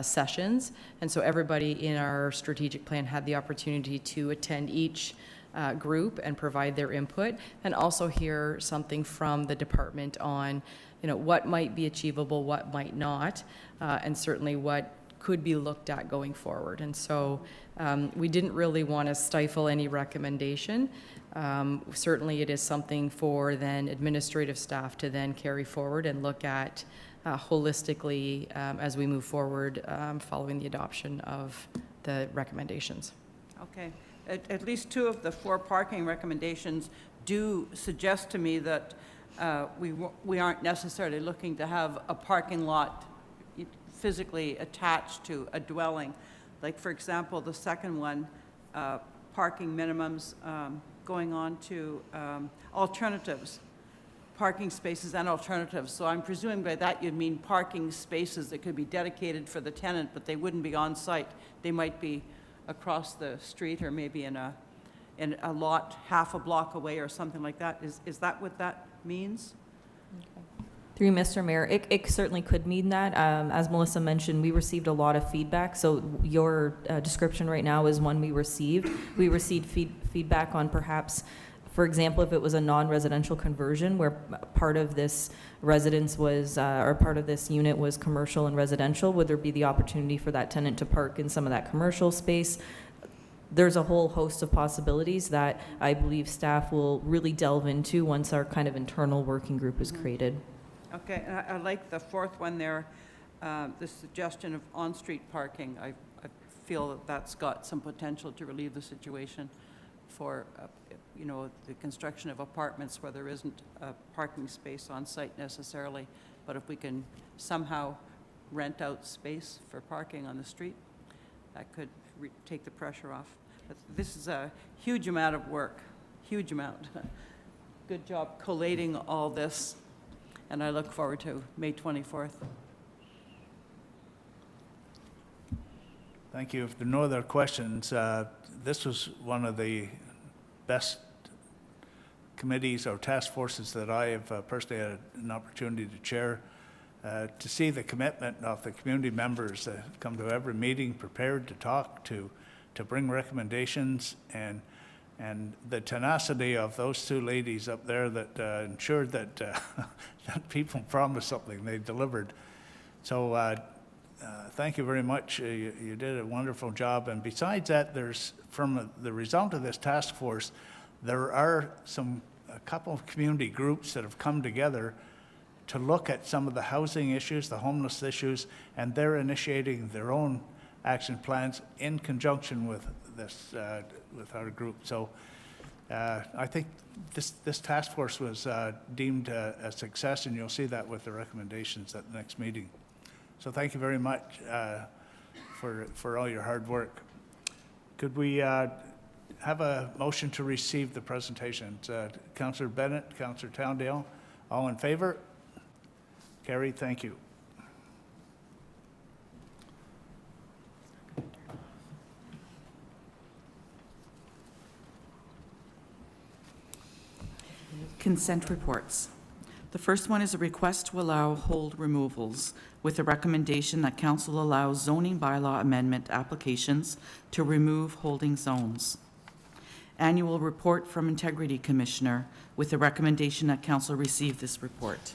sessions, and so everybody in our strategic plan had the opportunity to attend each group and provide their input, and also hear something from the department on, you know, what might be achievable, what might not, and certainly what could be looked at going forward. And so we didn't really want to stifle any recommendation. Certainly it is something for then administrative staff to then carry forward and look at holistically as we move forward following the adoption of the recommendations. Okay. At least 2 of the 4 parking recommendations do suggest to me that we aren't necessarily looking to have a parking lot physically attached to a dwelling. Like, for example, the second one, parking minimums going on to alternatives, parking spaces and alternatives. So I'm presuming by that you'd mean parking spaces that could be dedicated for the tenant, but they wouldn't be on site. They might be across the street or maybe in a lot half a block away or something like that. Is that what that means? Through Mr. Mayor, it certainly could mean that. As Melissa mentioned, we received a lot of feedback. So your description right now is one we received. We received feedback on perhaps, for example, if it was a non-residential conversion where part of this residence was, or part of this unit was commercial and residential, would there be the opportunity for that tenant to park in some of that commercial space? There's a whole host of possibilities that I believe staff will really delve into once our kind of internal working group is created. Okay, and I like the 4th one there, the suggestion of on-street parking. I feel that that's got some potential to relieve the situation for, you know, the construction of apartments where there isn't a parking space on site necessarily. But if we can somehow rent out space for parking on the street, that could take the pressure off. But this is a huge amount of work, huge amount. Good job collating all this, and I look forward to May 24th. Thank you. If there are no other questions, this was one of the best committees or task forces that I have personally had an opportunity to chair. To see the commitment of the community members that have come to every meeting prepared to talk, to bring recommendations, and the tenacity of those 2 ladies up there that ensured that, that people promised something, they delivered. So thank you very much. You did a wonderful job. And besides that, there's, from the result of this task force, there are a couple of community groups that have come together to look at some of the housing issues, the homeless issues, and they're initiating their own action plans in conjunction with this, with our group. So I think this task force was deemed a success, and you'll see that with the recommendations at the next meeting. So thank you very much for all your hard work. Could we have a motion to receive the presentations? Councillor Bennett, Councillor Towndale, all in favor? Carried, thank you. Consent reports. The first one is a request to allow hold removals with a recommendation that council allows zoning bylaw amendment applications to remove holding zones. Annual report from Integrity Commissioner with a recommendation that council receive this report.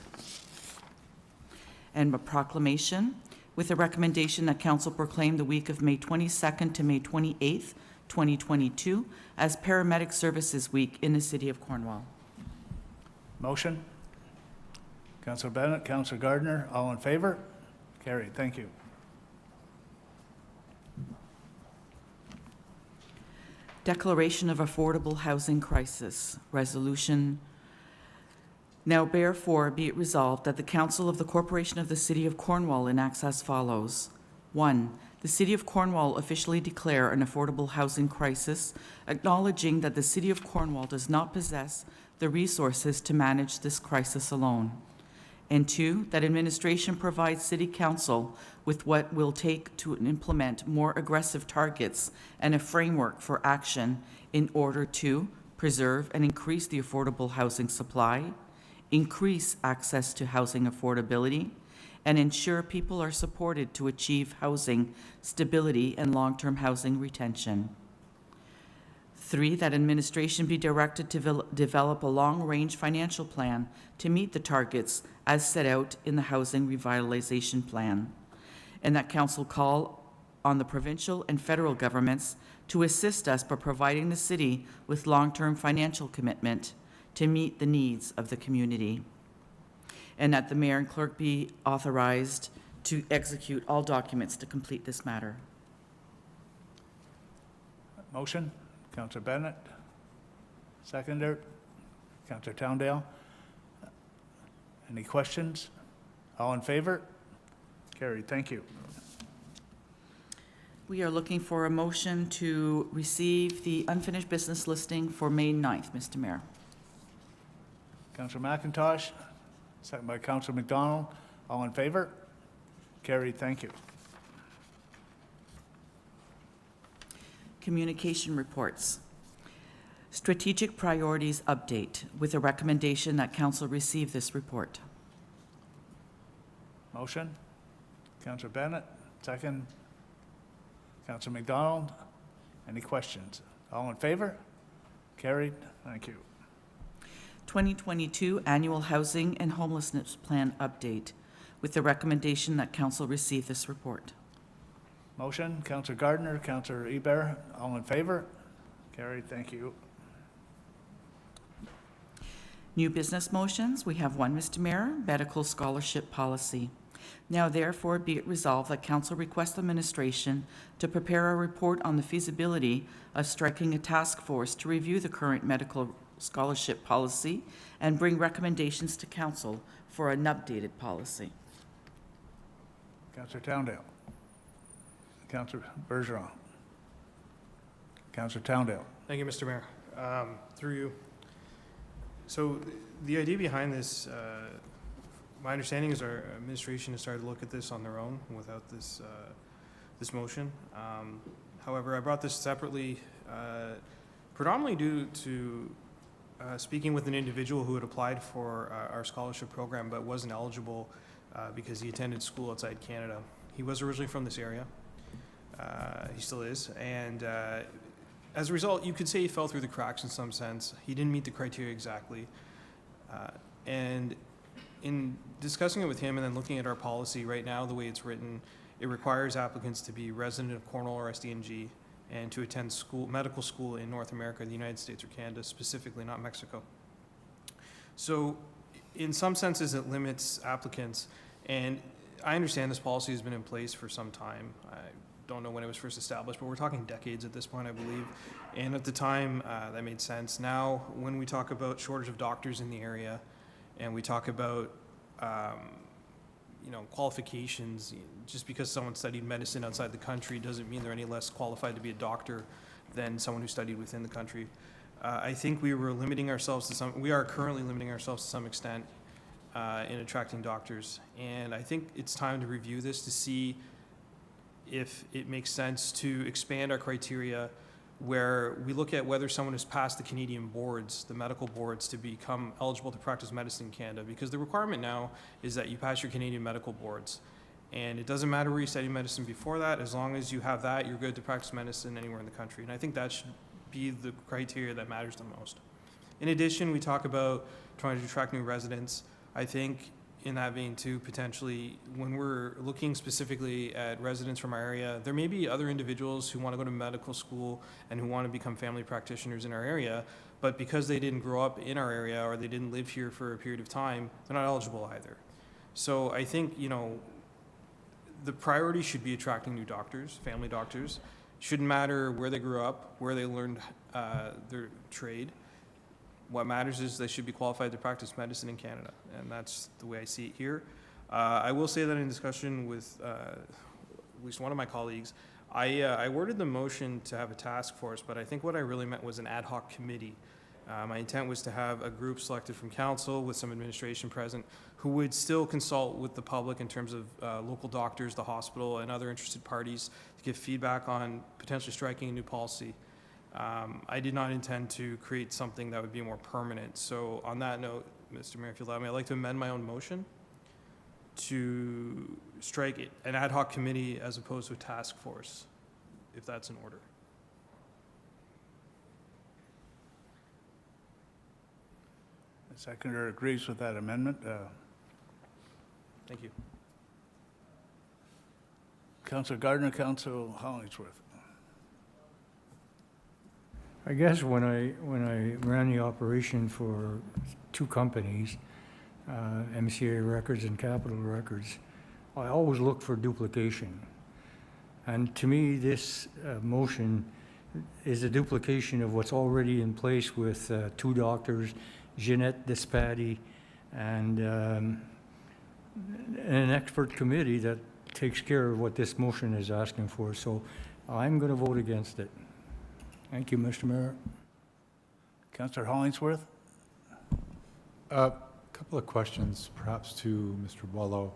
And a proclamation with a recommendation that council proclaim the week of May 22nd to May 28th, 2022 as Paramedic Services Week in the City of Cornwall. Motion? Councillor Bennett, Councillor Gardner, all in favor? Carried, thank you. Declaration of Affordable Housing Crisis, Resolution. Now therefore be it resolved that the Council of the Corporation of the City of Cornwall enacts as follows. 1. The City of Cornwall officially declare an affordable housing crisis, acknowledging that the City of Cornwall does not possess the resources to manage this crisis alone. And 2, that administration provides City Council with what will take to implement more aggressive targets and a framework for action in order to preserve and increase the affordable housing supply, increase access to housing affordability, and ensure people are supported to achieve housing stability and long-term housing retention. 3, that administration be directed to develop a long-range financial plan to meet the targets as set out in the Housing Revitalization Plan, and that council call on the provincial and federal governments to assist us by providing the city with long-term financial commitment to meet the needs of the community, and that the mayor and clerk be authorized to execute all documents to complete this matter. Motion, Councillor Bennett. Seconder, Councillor Towndale. Any questions? All in favor? Carried. Thank you. We are looking for a motion to receive the unfinished business listing for May 9th, Mr. Mayor. Councillor McIntosh, second by Councillor McDonald. All in favor? Carried. Thank you. Communication reports. Strategic priorities update with a recommendation that council receive this report. Motion, Councillor Bennett. Second, Councillor McDonald. Any questions? All in favor? Carried. Thank you. 2022 Annual Housing and Homelessness Plan update with the recommendation that council receive this report. Motion, Councillor Gardner, Councillor Ebert. All in favor? Carried. Thank you. New business motions, we have one, Mr. Mayor, medical scholarship policy. Now therefore be it resolved that council request administration to prepare a report on the feasibility of striking a task force to review the current medical scholarship policy and bring recommendations to council for an updated policy. Councillor Towndale. Councillor Bergeron. Councillor Towndale. Thank you, Mr. Mayor. Through you. So the idea behind this, my understanding is our administration has started to look at this on their own without this, this motion. However, I brought this separately, predominantly due to speaking with an individual who had applied for our scholarship program but wasn't eligible because he attended school outside Canada. He was originally from this area. He still is. And as a result, you could say he fell through the cracks in some sense. He didn't meet the criteria exactly. And in discussing it with him and then looking at our policy right now, the way it's written, it requires applicants to be resident of Cornwall or SDNG and to attend school, medical school in North America, the United States or Canada specifically, not Mexico. So in some senses, it limits applicants. And I understand this policy has been in place for some time. I don't know when it was first established, but we're talking decades at this point, I believe. And at the time, that made sense. Now, when we talk about shortage of doctors in the area, and we talk about, you know, qualifications, just because someone studied medicine outside the country doesn't mean they're any less qualified to be a doctor than someone who studied within the country. I think we were limiting ourselves to some, we are currently limiting ourselves to some extent in attracting doctors. And I think it's time to review this to see if it makes sense to expand our criteria where we look at whether someone has passed the Canadian boards, the medical boards, to become eligible to practice medicine in Canada. Because the requirement now is that you pass your Canadian medical boards. And it doesn't matter where you studied medicine before that, as long as you have that, you're good to practice medicine anywhere in the country. And I think that should be the criteria that matters the most. In addition, we talk about trying to attract new residents. I think in that vein too, potentially, when we're looking specifically at residents from our area, there may be other individuals who want to go to medical school and who want to become family practitioners in our area, but because they didn't grow up in our area or they didn't live here for a period of time, they're not eligible either. So I think, you know, the priority should be attracting new doctors, family doctors. Shouldn't matter where they grew up, where they learned their trade. What matters is they should be qualified to practice medicine in Canada, and that's the way I see it here. I will say that in discussion with at least one of my colleagues, I worded the motion to have a task force, but I think what I really meant was an ad hoc committee My intent was to have a group selected from council with some administration present who would still consult with the public in terms of local doctors, the hospital, and other interested parties to give feedback on potentially striking a new policy. I did not intend to create something that would be more permanent. So on that note, Mr. Mayor, if you allow me, I'd like to amend my own motion to strike an ad hoc committee as opposed to a task force, if that's in order. The seconder agrees with that amendment. Thank you. Councillor Gardner, Councillor Hollingsworth. I guess when I ran the operation for two companies, MCA Records and Capital Records, I always looked for duplication. And to me, this motion is a duplication of what's already in place with two doctors, Jeanette Despati, and an expert committee that takes care of what this motion is asking for. So I'm going to vote against it. Thank you, Mr. Mayor. Councillor Hollingsworth. A couple of questions, perhaps to Mr. Boileau.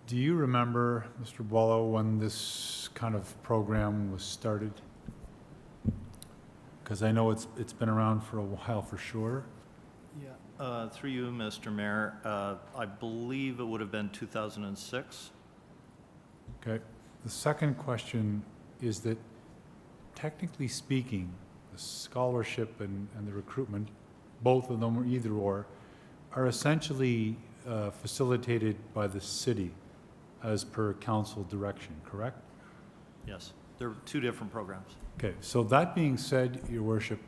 Do you remember, Mr. Boileau, when this kind of program was started? Because I know it's been around for a while for sure. Yeah, through you, Mr. Mayor, I believe it would have been 2006. Okay. The second question is that, technically speaking, the scholarship and the recruitment, both of them or either or, are essentially facilitated by the city as per council direction, correct? Yes, they're two different programs. Okay, so that being said, Your Worship,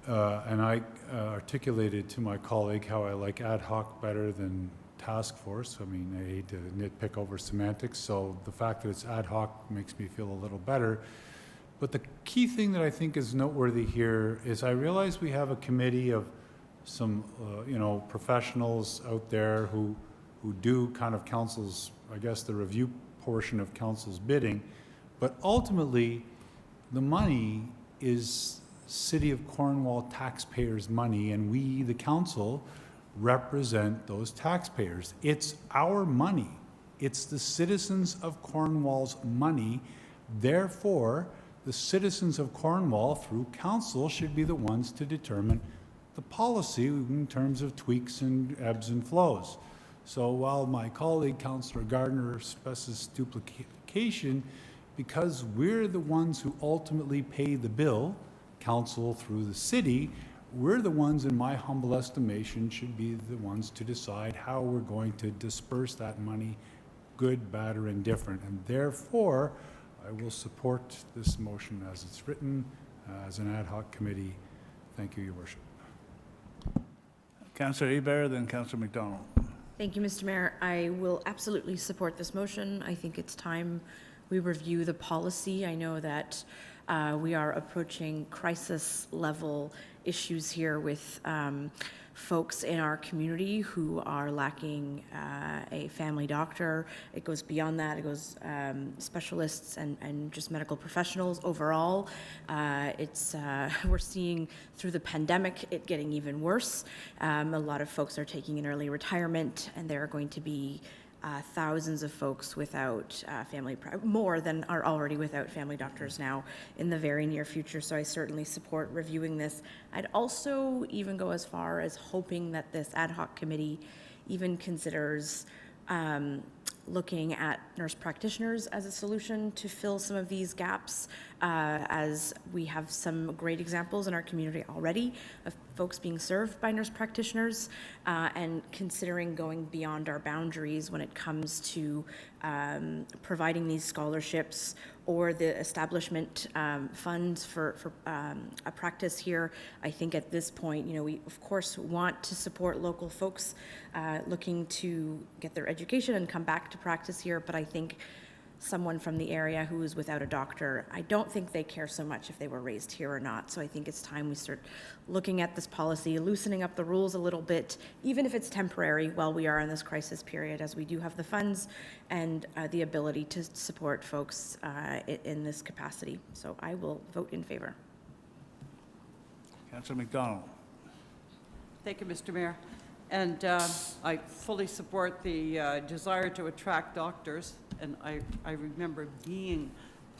and I articulated to my colleague how I like ad hoc better than task force. I mean, I hate to nitpick over semantics, so the fact that it's ad hoc makes me feel a little better. But the key thing that I think is noteworthy here is I realize we have a committee of some, professionals out there who do kind of council's, I guess, the review portion of council's bidding. But ultimately, the money is City of Cornwall taxpayers' money, and we, the council, represent those taxpayers. It's our money. It's the citizens of Cornwall's money. Therefore, the citizens of Cornwall, through council, should be the ones to determine the policy in terms of tweaks and ebbs and flows. So while my colleague, Councillor Gardner, expresses duplication, because we're the ones who ultimately pay the bill, council through the city, we're the ones, in my humble estimation, should be the ones to decide how we're going to disperse that money, good, bad, or indifferent. And therefore, I will support this motion as it's written, as an ad hoc committee. Thank you, Your Worship. Councillor Hebert, then Councillor McDonald. Thank you, Mr. Mayor. I will absolutely support this motion. I think it's time we review the policy. I know that we are approaching crisis level issues here with folks in our community who are lacking a family doctor. It goes beyond that. It goes specialists and just medical professionals overall. We're seeing through the pandemic it getting even worse. A lot of folks are taking an early retirement, and there are going to be thousands of folks without more than are already without family doctors now in the very near future. So I certainly support reviewing this. I'd also even go as far as hoping that this ad hoc committee even considers looking at nurse practitioners as a solution to fill some of these gaps, as we have some great examples in our community already of folks being served by nurse practitioners, and considering going beyond our boundaries when it comes to providing these scholarships or the establishment funds for a practice here. I think at this point, we of course want to support local folks looking to get their education and come back to practice here, but I think someone from the area who is without a doctor, I don't think they care so much if they were raised here or not. So I think it's time we start looking at this policy, loosening up the rules a little bit, even if it's temporary while we are in this crisis period, as we do have the funds and the ability to support folks in this capacity. So I will vote in favor. Councillor McDonald. Thank you, Mr. Mayor. And I fully support the desire to attract doctors. And I remember being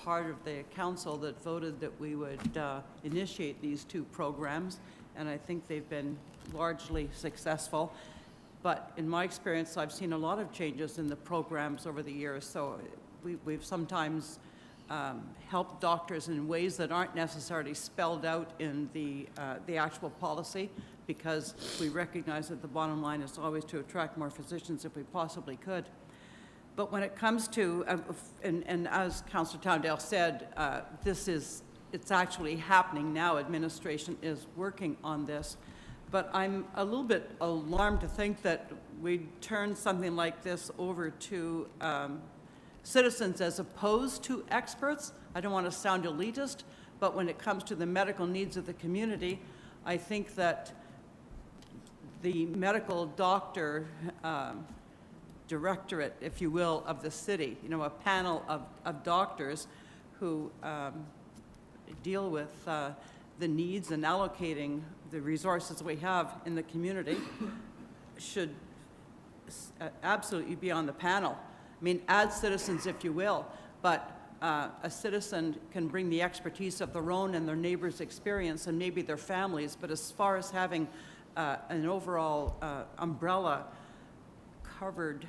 part of the council that voted that we would initiate these two programs. And I think they've been largely successful. But in my experience, I've seen a lot of changes in the programs over the years. So we've sometimes helped doctors in ways that aren't necessarily spelled out in the actual policy, because we recognize that the bottom line is always to attract more physicians if we possibly could. But when it comes to, and as Councillor Towndale said, it's actually happening now. Administration is working on this. But I'm a little bit alarmed to think that we turn something like this over to citizens as opposed to experts. I don't want to sound elitist, but when it comes to the medical needs of the community, I think that the medical doctor directorate, if you will, of the city, you know, a panel of doctors who deal with the needs and allocating the resources we have in the community should absolutely be on the panel. I mean, add citizens if you will, but a citizen can bring the expertise of their own and their neighbors' experience and maybe their families, but as far as having an overall umbrella covered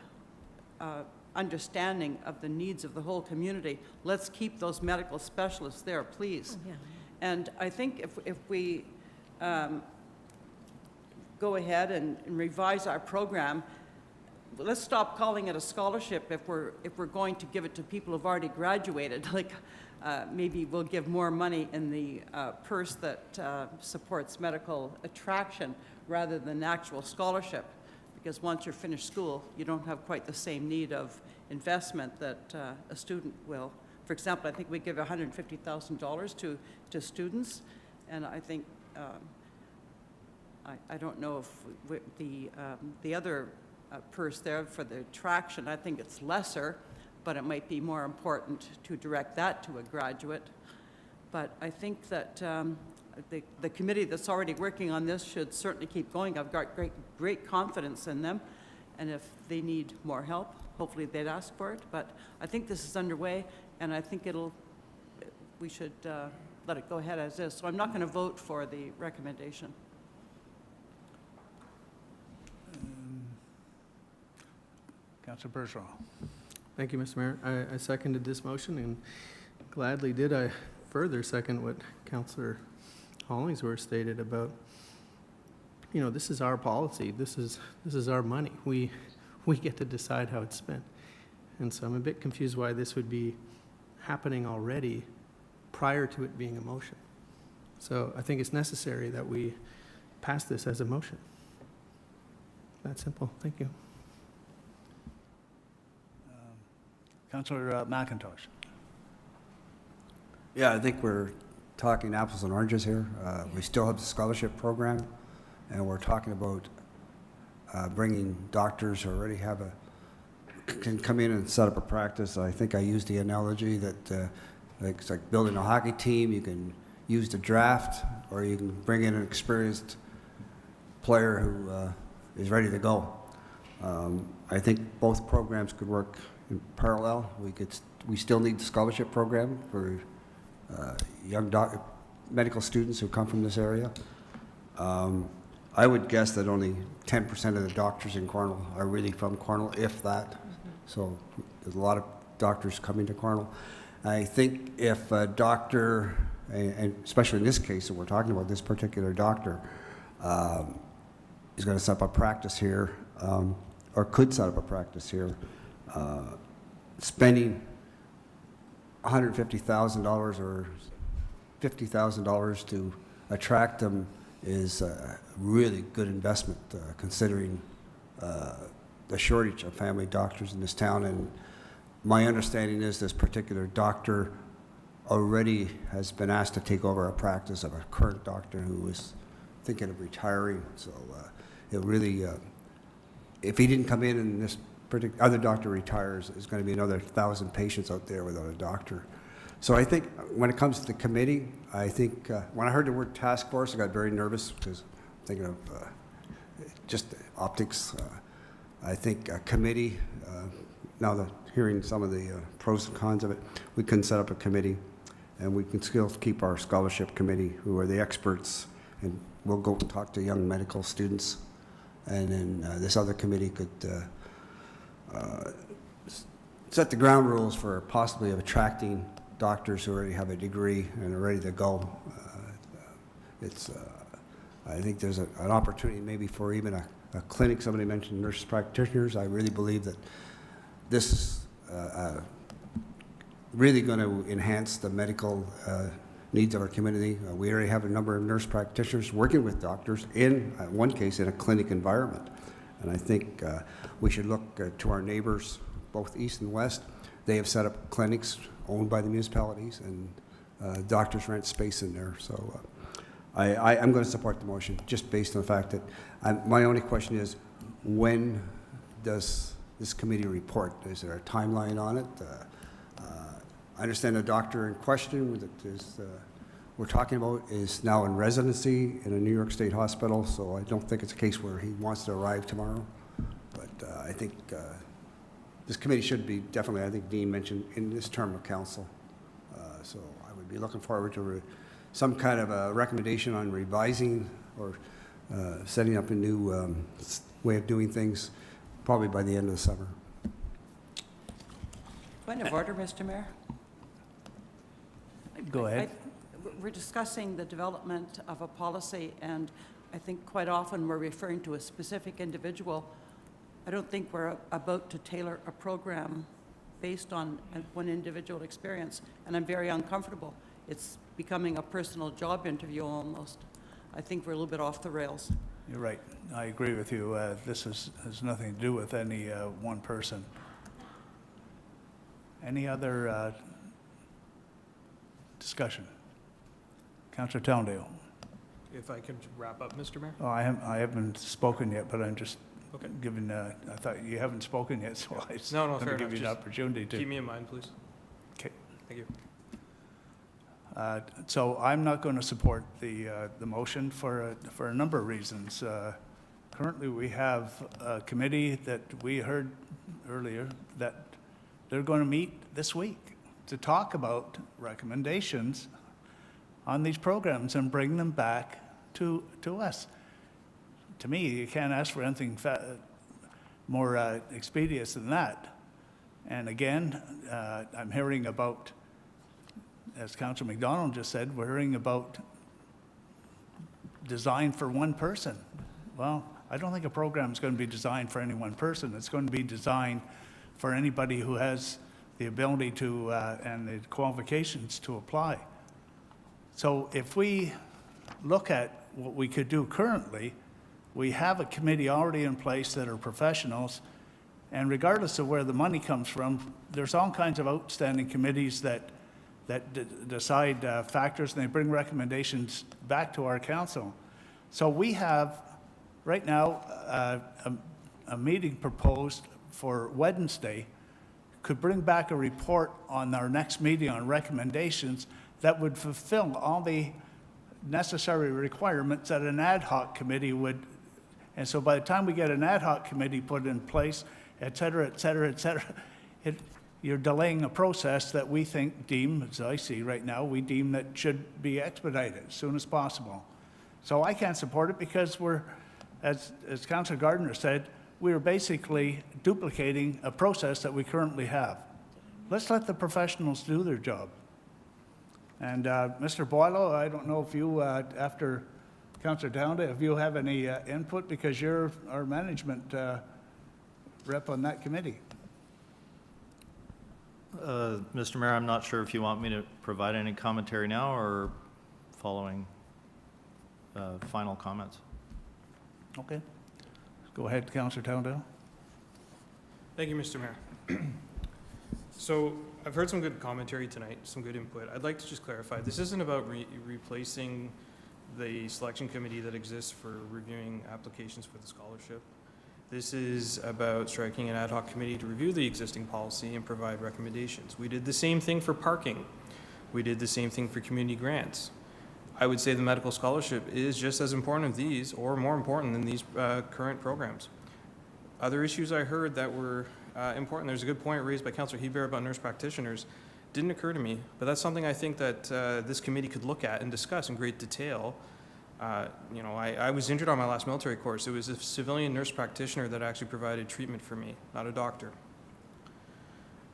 understanding of the needs of the whole community, let's keep those medical specialists there, please. Oh, yeah. And I think if we go ahead and revise our program, let's stop calling it a scholarship if we're going to give it to people who've already graduated. Like maybe we'll give more money in the purse that supports medical attraction rather than actual scholarship. Because once you're finished school, you don't have quite the same need of investment that a student will. For example, I think we give $150,000 to students, and I think I don't know if the other purse there for the attraction, I think it's lesser, but it might be more important to direct that to a graduate. But I think that the committee that's already working on this should certainly keep going. I've got great confidence in them, and if they need more help, hopefully they'd ask for it. But I think this is underway, and I think we should let it go ahead as is. So I'm not going to vote for the recommendation. Councillor Bergeron. Thank you, Mr. Mayor. I seconded this motion, and gladly did I further second what Councillor Hollingsworth stated about, you know, this is our policy. This is our money. We get to decide how it's spent. And so I'm a bit confused why this would be happening already prior to it being a motion. So I think it's necessary that we pass this as a motion. That simple. Thank you. Councillor McIntosh. Yeah, I think we're talking apples and oranges here. We still have the scholarship program, and we're talking about bringing doctors who already can come in and set up a practice. I think I used the analogy that it's like building a hockey team. You can use the draft, or you can bring in an experienced player who is ready to go. I think both programs could work in parallel. We still need the scholarship program for young medical students who come from this area. I would guess that only 10% of the doctors in Cornwall are really from Cornwall, if that. So there's a lot of doctors coming to Cornwall. I think if a doctor, and especially in this case that we're talking about, this particular doctor is going to set up a practice here, or could set up a practice here, spending $150,000 or $50,000 to attract them is a really good investment, considering the shortage of family doctors in this town. And my understanding is this particular doctor already has been asked to take over a practice of a current doctor who is thinking of retiring. So it really, if he didn't come in and this other doctor retires, there's going to be another 1,000 patients out there without a doctor. So I think when it comes to the committee, I think when I heard the word task force, I got very nervous because I'm thinking of just optics. I think a committee, now that hearing some of the pros and cons of it, we can set up a committee and we can still keep our scholarship committee who are the experts, and we'll go and talk to young medical students. And then this other committee could set the ground rules for possibly of attracting doctors who already have a degree and are ready to go. I think there's an opportunity maybe for even a clinic. Somebody mentioned nurse practitioners. I really believe that this is really going to enhance the medical needs of our community. We already have a number of nurse practitioners working with doctors in one case in a clinic environment. And I think we should look to our neighbors, both east and west. They have set up clinics owned by the municipalities, and doctors rent space in there. So I'm going to support the motion just based on the fact that my only question is, when does this committee report? Is there a timeline on it? I understand the doctor in question that we're talking about is now in residency in a New York State hospital, so I don't think it's a case where he wants to arrive tomorrow. But I think this committee should be definitely, I think Dean mentioned, in this term of council. So I would be looking forward to some kind of a recommendation on revising or setting up a new way of doing things, probably by the end of the summer. Point of order, Mr. Mayor. Go ahead. We're discussing the development of a policy, and I think quite often we're referring to a specific individual. I don't think we're about to tailor a program based on one individual experience, and I'm very uncomfortable. It's becoming a personal job interview almost. I think we're a little bit off the rails. You're right. I agree with you. This has nothing to do with any one person. Any other discussion? Councillor Towndale. If I could wrap up, Mr. Mayor? Oh, I haven't spoken yet, but I'm just Okay. giving, I thought you haven't spoken yet, so I was No, going to fair give enough. you an Just opportunity to. Keep me in mind, please. Okay. Thank you. So I'm not going to support the motion for a number of reasons. Currently, we have a committee that we heard earlier that they're going to meet this week to talk about recommendations on these programs and bring them back to us. To me, you can't ask for anything more expeditious than that. And again, I'm hearing about, as Councillor McDonald just said, we're hearing about design for one person. Well, I don't think a program is going to be designed for any one person. It's going to be designed for anybody who has the ability to and the qualifications to apply. So if we look at what we could do currently, we have a committee already in place that are professionals, and regardless of where the money comes from, there's all kinds of outstanding committees that decide factors, and they bring recommendations back to our council. So we have, right now, a meeting proposed for Wednesday, could bring back a report on our next meeting on recommendations that would fulfill all the necessary requirements that an ad hoc committee would. And so by the time we get an ad hoc committee put in place, et cetera, et cetera, et cetera, you're delaying a process that we deem, as I see right now, we deem that should be expedited as soon as possible. So I can't support it because we're, as Councillor Gardner said, we're basically duplicating a process that we currently have. Let's let the professionals do their job. And Mr. Boileau, I don't know if you, after Councillor Towndale, if you have any input, because you're our management rep on that committee. Mr. Mayor, I'm not sure if you want me to provide any commentary now or following final comments. Okay. Go ahead, Councillor Towndale. Thank you, Mr. Mayor. So I've heard some good commentary tonight, some good input. I'd like to just clarify, this isn't about replacing the selection committee that exists for reviewing applications for the scholarship. This is about striking an ad hoc committee to review the existing policy and provide recommendations. We did the same thing for parking. We did the same thing for community grants. I would say the medical scholarship is just as important as these, or more important than these current programs. Other issues I heard that were important, there's a good point raised by Councillor Hebert about nurse practitioners. Didn't occur to me, but that's something I think that this committee could look at and discuss in great detail. You know, I was injured on my last military course. It was a civilian nurse practitioner that actually provided treatment for me, not a doctor.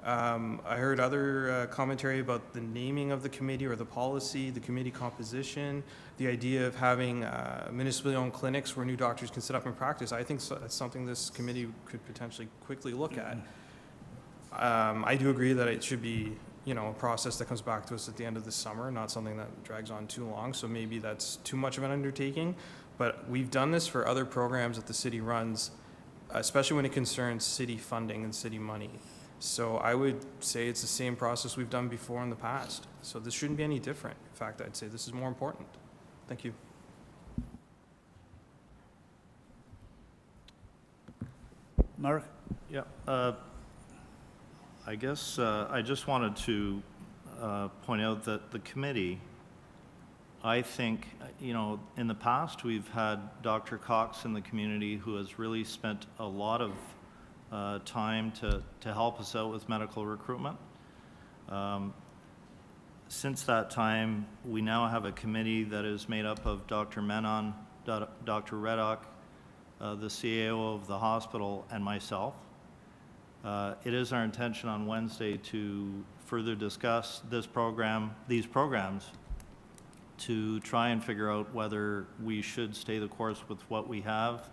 I heard other commentary about the naming of the committee or the policy, the committee composition, the idea of having municipally owned clinics where new doctors can set up and practice. I think that's something this committee could potentially quickly look at. I do agree that it should be, you know, a process that comes back to us at the end of the summer, not something that drags on too long. So maybe that's too much of an undertaking. But we've done this for other programs that the city runs, especially when it concerns city funding and city money. So I would say it's the same process we've done before in the past. So this shouldn't be any different. In fact, I'd say this is more important. Thank you. Mark? Yeah. I guess I just wanted to point out that the committee, I think, you know, in the past we've had Dr. Cox in the community who has really spent a lot of time to help us out with medical recruitment. Since that time, we now have a committee that is made up of Dr. Menon, Dr. Reddock, the CAO of the hospital, and myself. It is our intention on Wednesday to further discuss these programs, to try and figure out whether we should stay the course with what we have,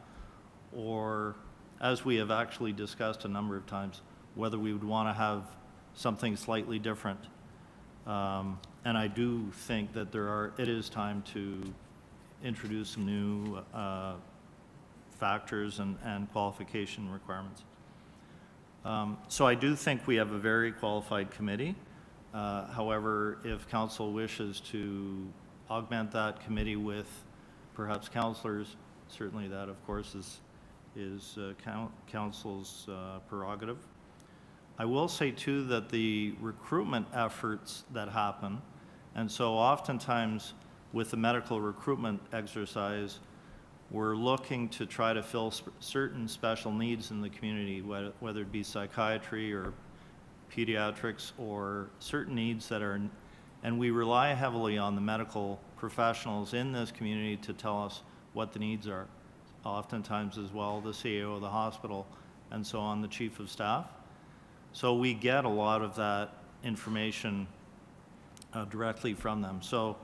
or, as we have actually discussed a number of times, whether we would want to have something slightly different. And I do think that it is time to introduce some new factors and qualification requirements. So I do think we have a very qualified committee. However, if council wishes to augment that committee with perhaps councillors, certainly that, of course, is council's prerogative. I will say too that the recruitment efforts that happen, and so oftentimes with the medical recruitment exercise, we're looking to try to fill certain special needs in the community, whether it be psychiatry or pediatrics or certain needs that are, and we rely heavily on the medical professionals in this community to tell us what the needs are. Oftentimes as well, the CEO of the hospital, and so on, the chief of staff. So we get a lot of that information directly from them. So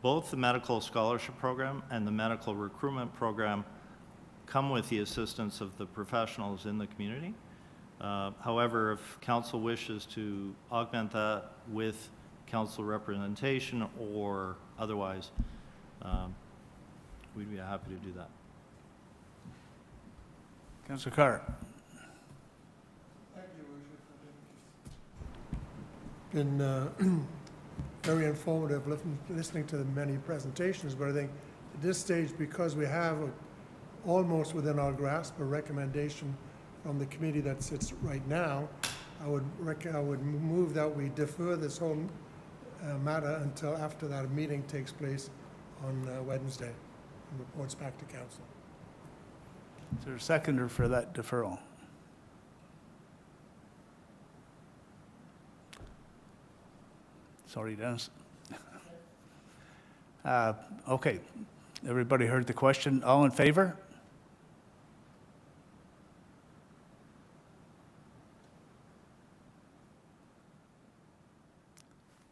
both the medical scholarship program and the medical recruitment program come with the assistance of the professionals in the community. However, if council wishes to augment that with council representation or otherwise, we'd be happy to do that. Councillor Carr. Thank you, Worship. Been very informative listening to the many presentations, but I think at this stage, because we have almost within our grasp a recommendation from the committee that sits right now, I would move that we defer this whole matter until after that meeting takes place on Wednesday and reports back to council. Is there a seconder for that deferral? Sorry, Dennis. Okay, everybody heard the question. All in favor?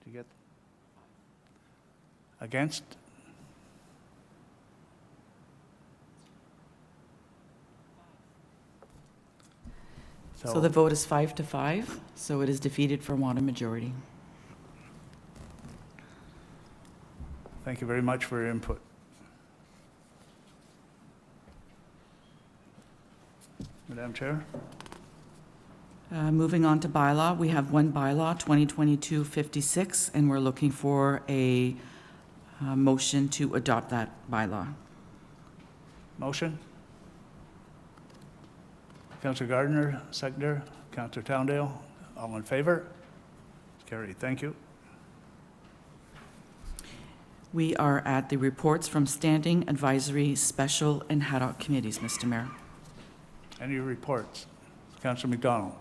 Did you get? Against? So the vote is 5-5, so it is defeated for want of majority. Thank you very much for your input. Madam Chair? Moving on to bylaw, we have one bylaw, 2022-56, and we're looking for a motion to adopt that bylaw. Motion? Councillor Gardner, seconder. Councillor Towndale, all in favor? Carried. Thank you. We are at the reports from standing, advisory, special, and ad hoc committees, Mr. Mayor. Any reports? Councillor McDonald.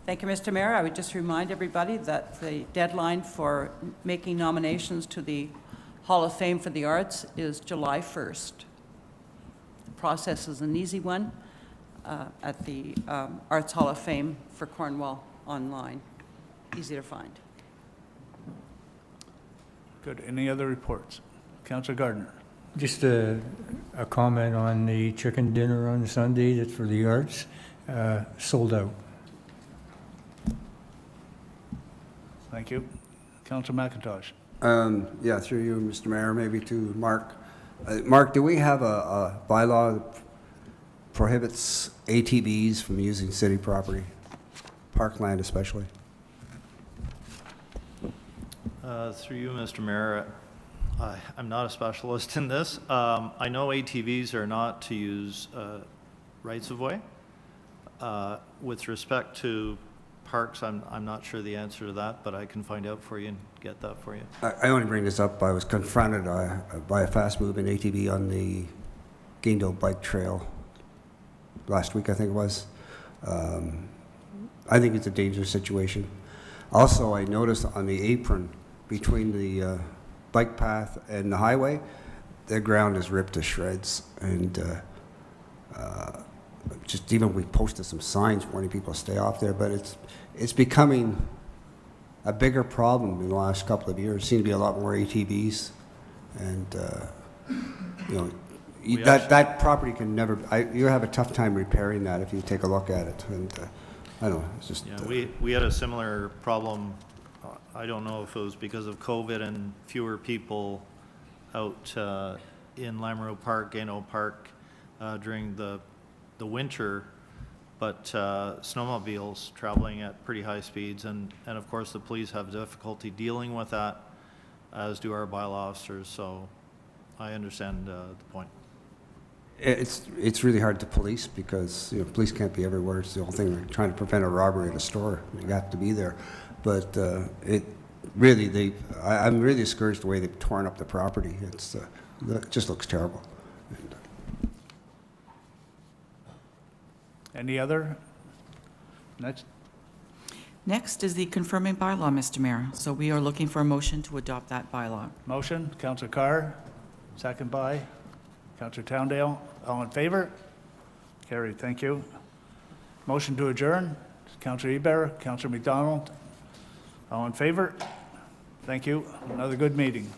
Thank you, Mr. Mayor. I would just remind everybody that the deadline for making nominations to the Hall of Fame for the Arts is July 1st. The process is an easy one at the Arts Hall of Fame for Cornwall online. Easy to find. Good. Any other reports? Councillor Gardner. Just a comment on the chicken dinner on Sunday that's for the arts, sold out. Thank you. Councillor McIntosh. Yeah, through you, Mr. Mayor, maybe to Mark. Mark, do we have a bylaw that prohibits ATVs from using city property, parkland especially? Through you, Mr. Mayor, I'm not a specialist in this. I know ATVs are not to use rights-of-way. With respect to parks, I'm not sure the answer to that, but I can find out for you and get that for you. I only bring this up, I was confronted by a fast-moving ATV on the Gainesville Bike Trail last week, I think it was. I think it's a dangerous situation. Also, I noticed on the apron between the bike path and the highway, the ground is ripped to shreds, and just even we posted some signs warning people to stay off there, but it's becoming a bigger problem in the last couple of years. Seems to be a lot more ATVs, and you know, that property can never. You have a tough time repairing that if you take a look at it, and I don't know. It's just yeah. We had a similar problem. I don't know if it was because of COVID and fewer people out in Lamoureux Park, Gano Park during the winter, but snowmobiles traveling at pretty high speeds, and of course the police have difficulty dealing with that, as do our bylaw officers, so I understand the point. It's really hard to police because, you know, police can't be everywhere. It's the whole thing. Like trying to prevent a robbery at a store, you have to be there. But it really, I'm really discouraged the way they've torn up the property. It just looks terrible. Any other? Next. Next is the confirming bylaw, Mr. Mayor. So we are looking for a motion to adopt that bylaw. Motion, Councillor Carr, second by Councillor Towndale. All in favor? Carried, thank you. Motion to adjourn, Councillor Hebert, Councillor McDonald. All in favor? Thank you. Another good meeting.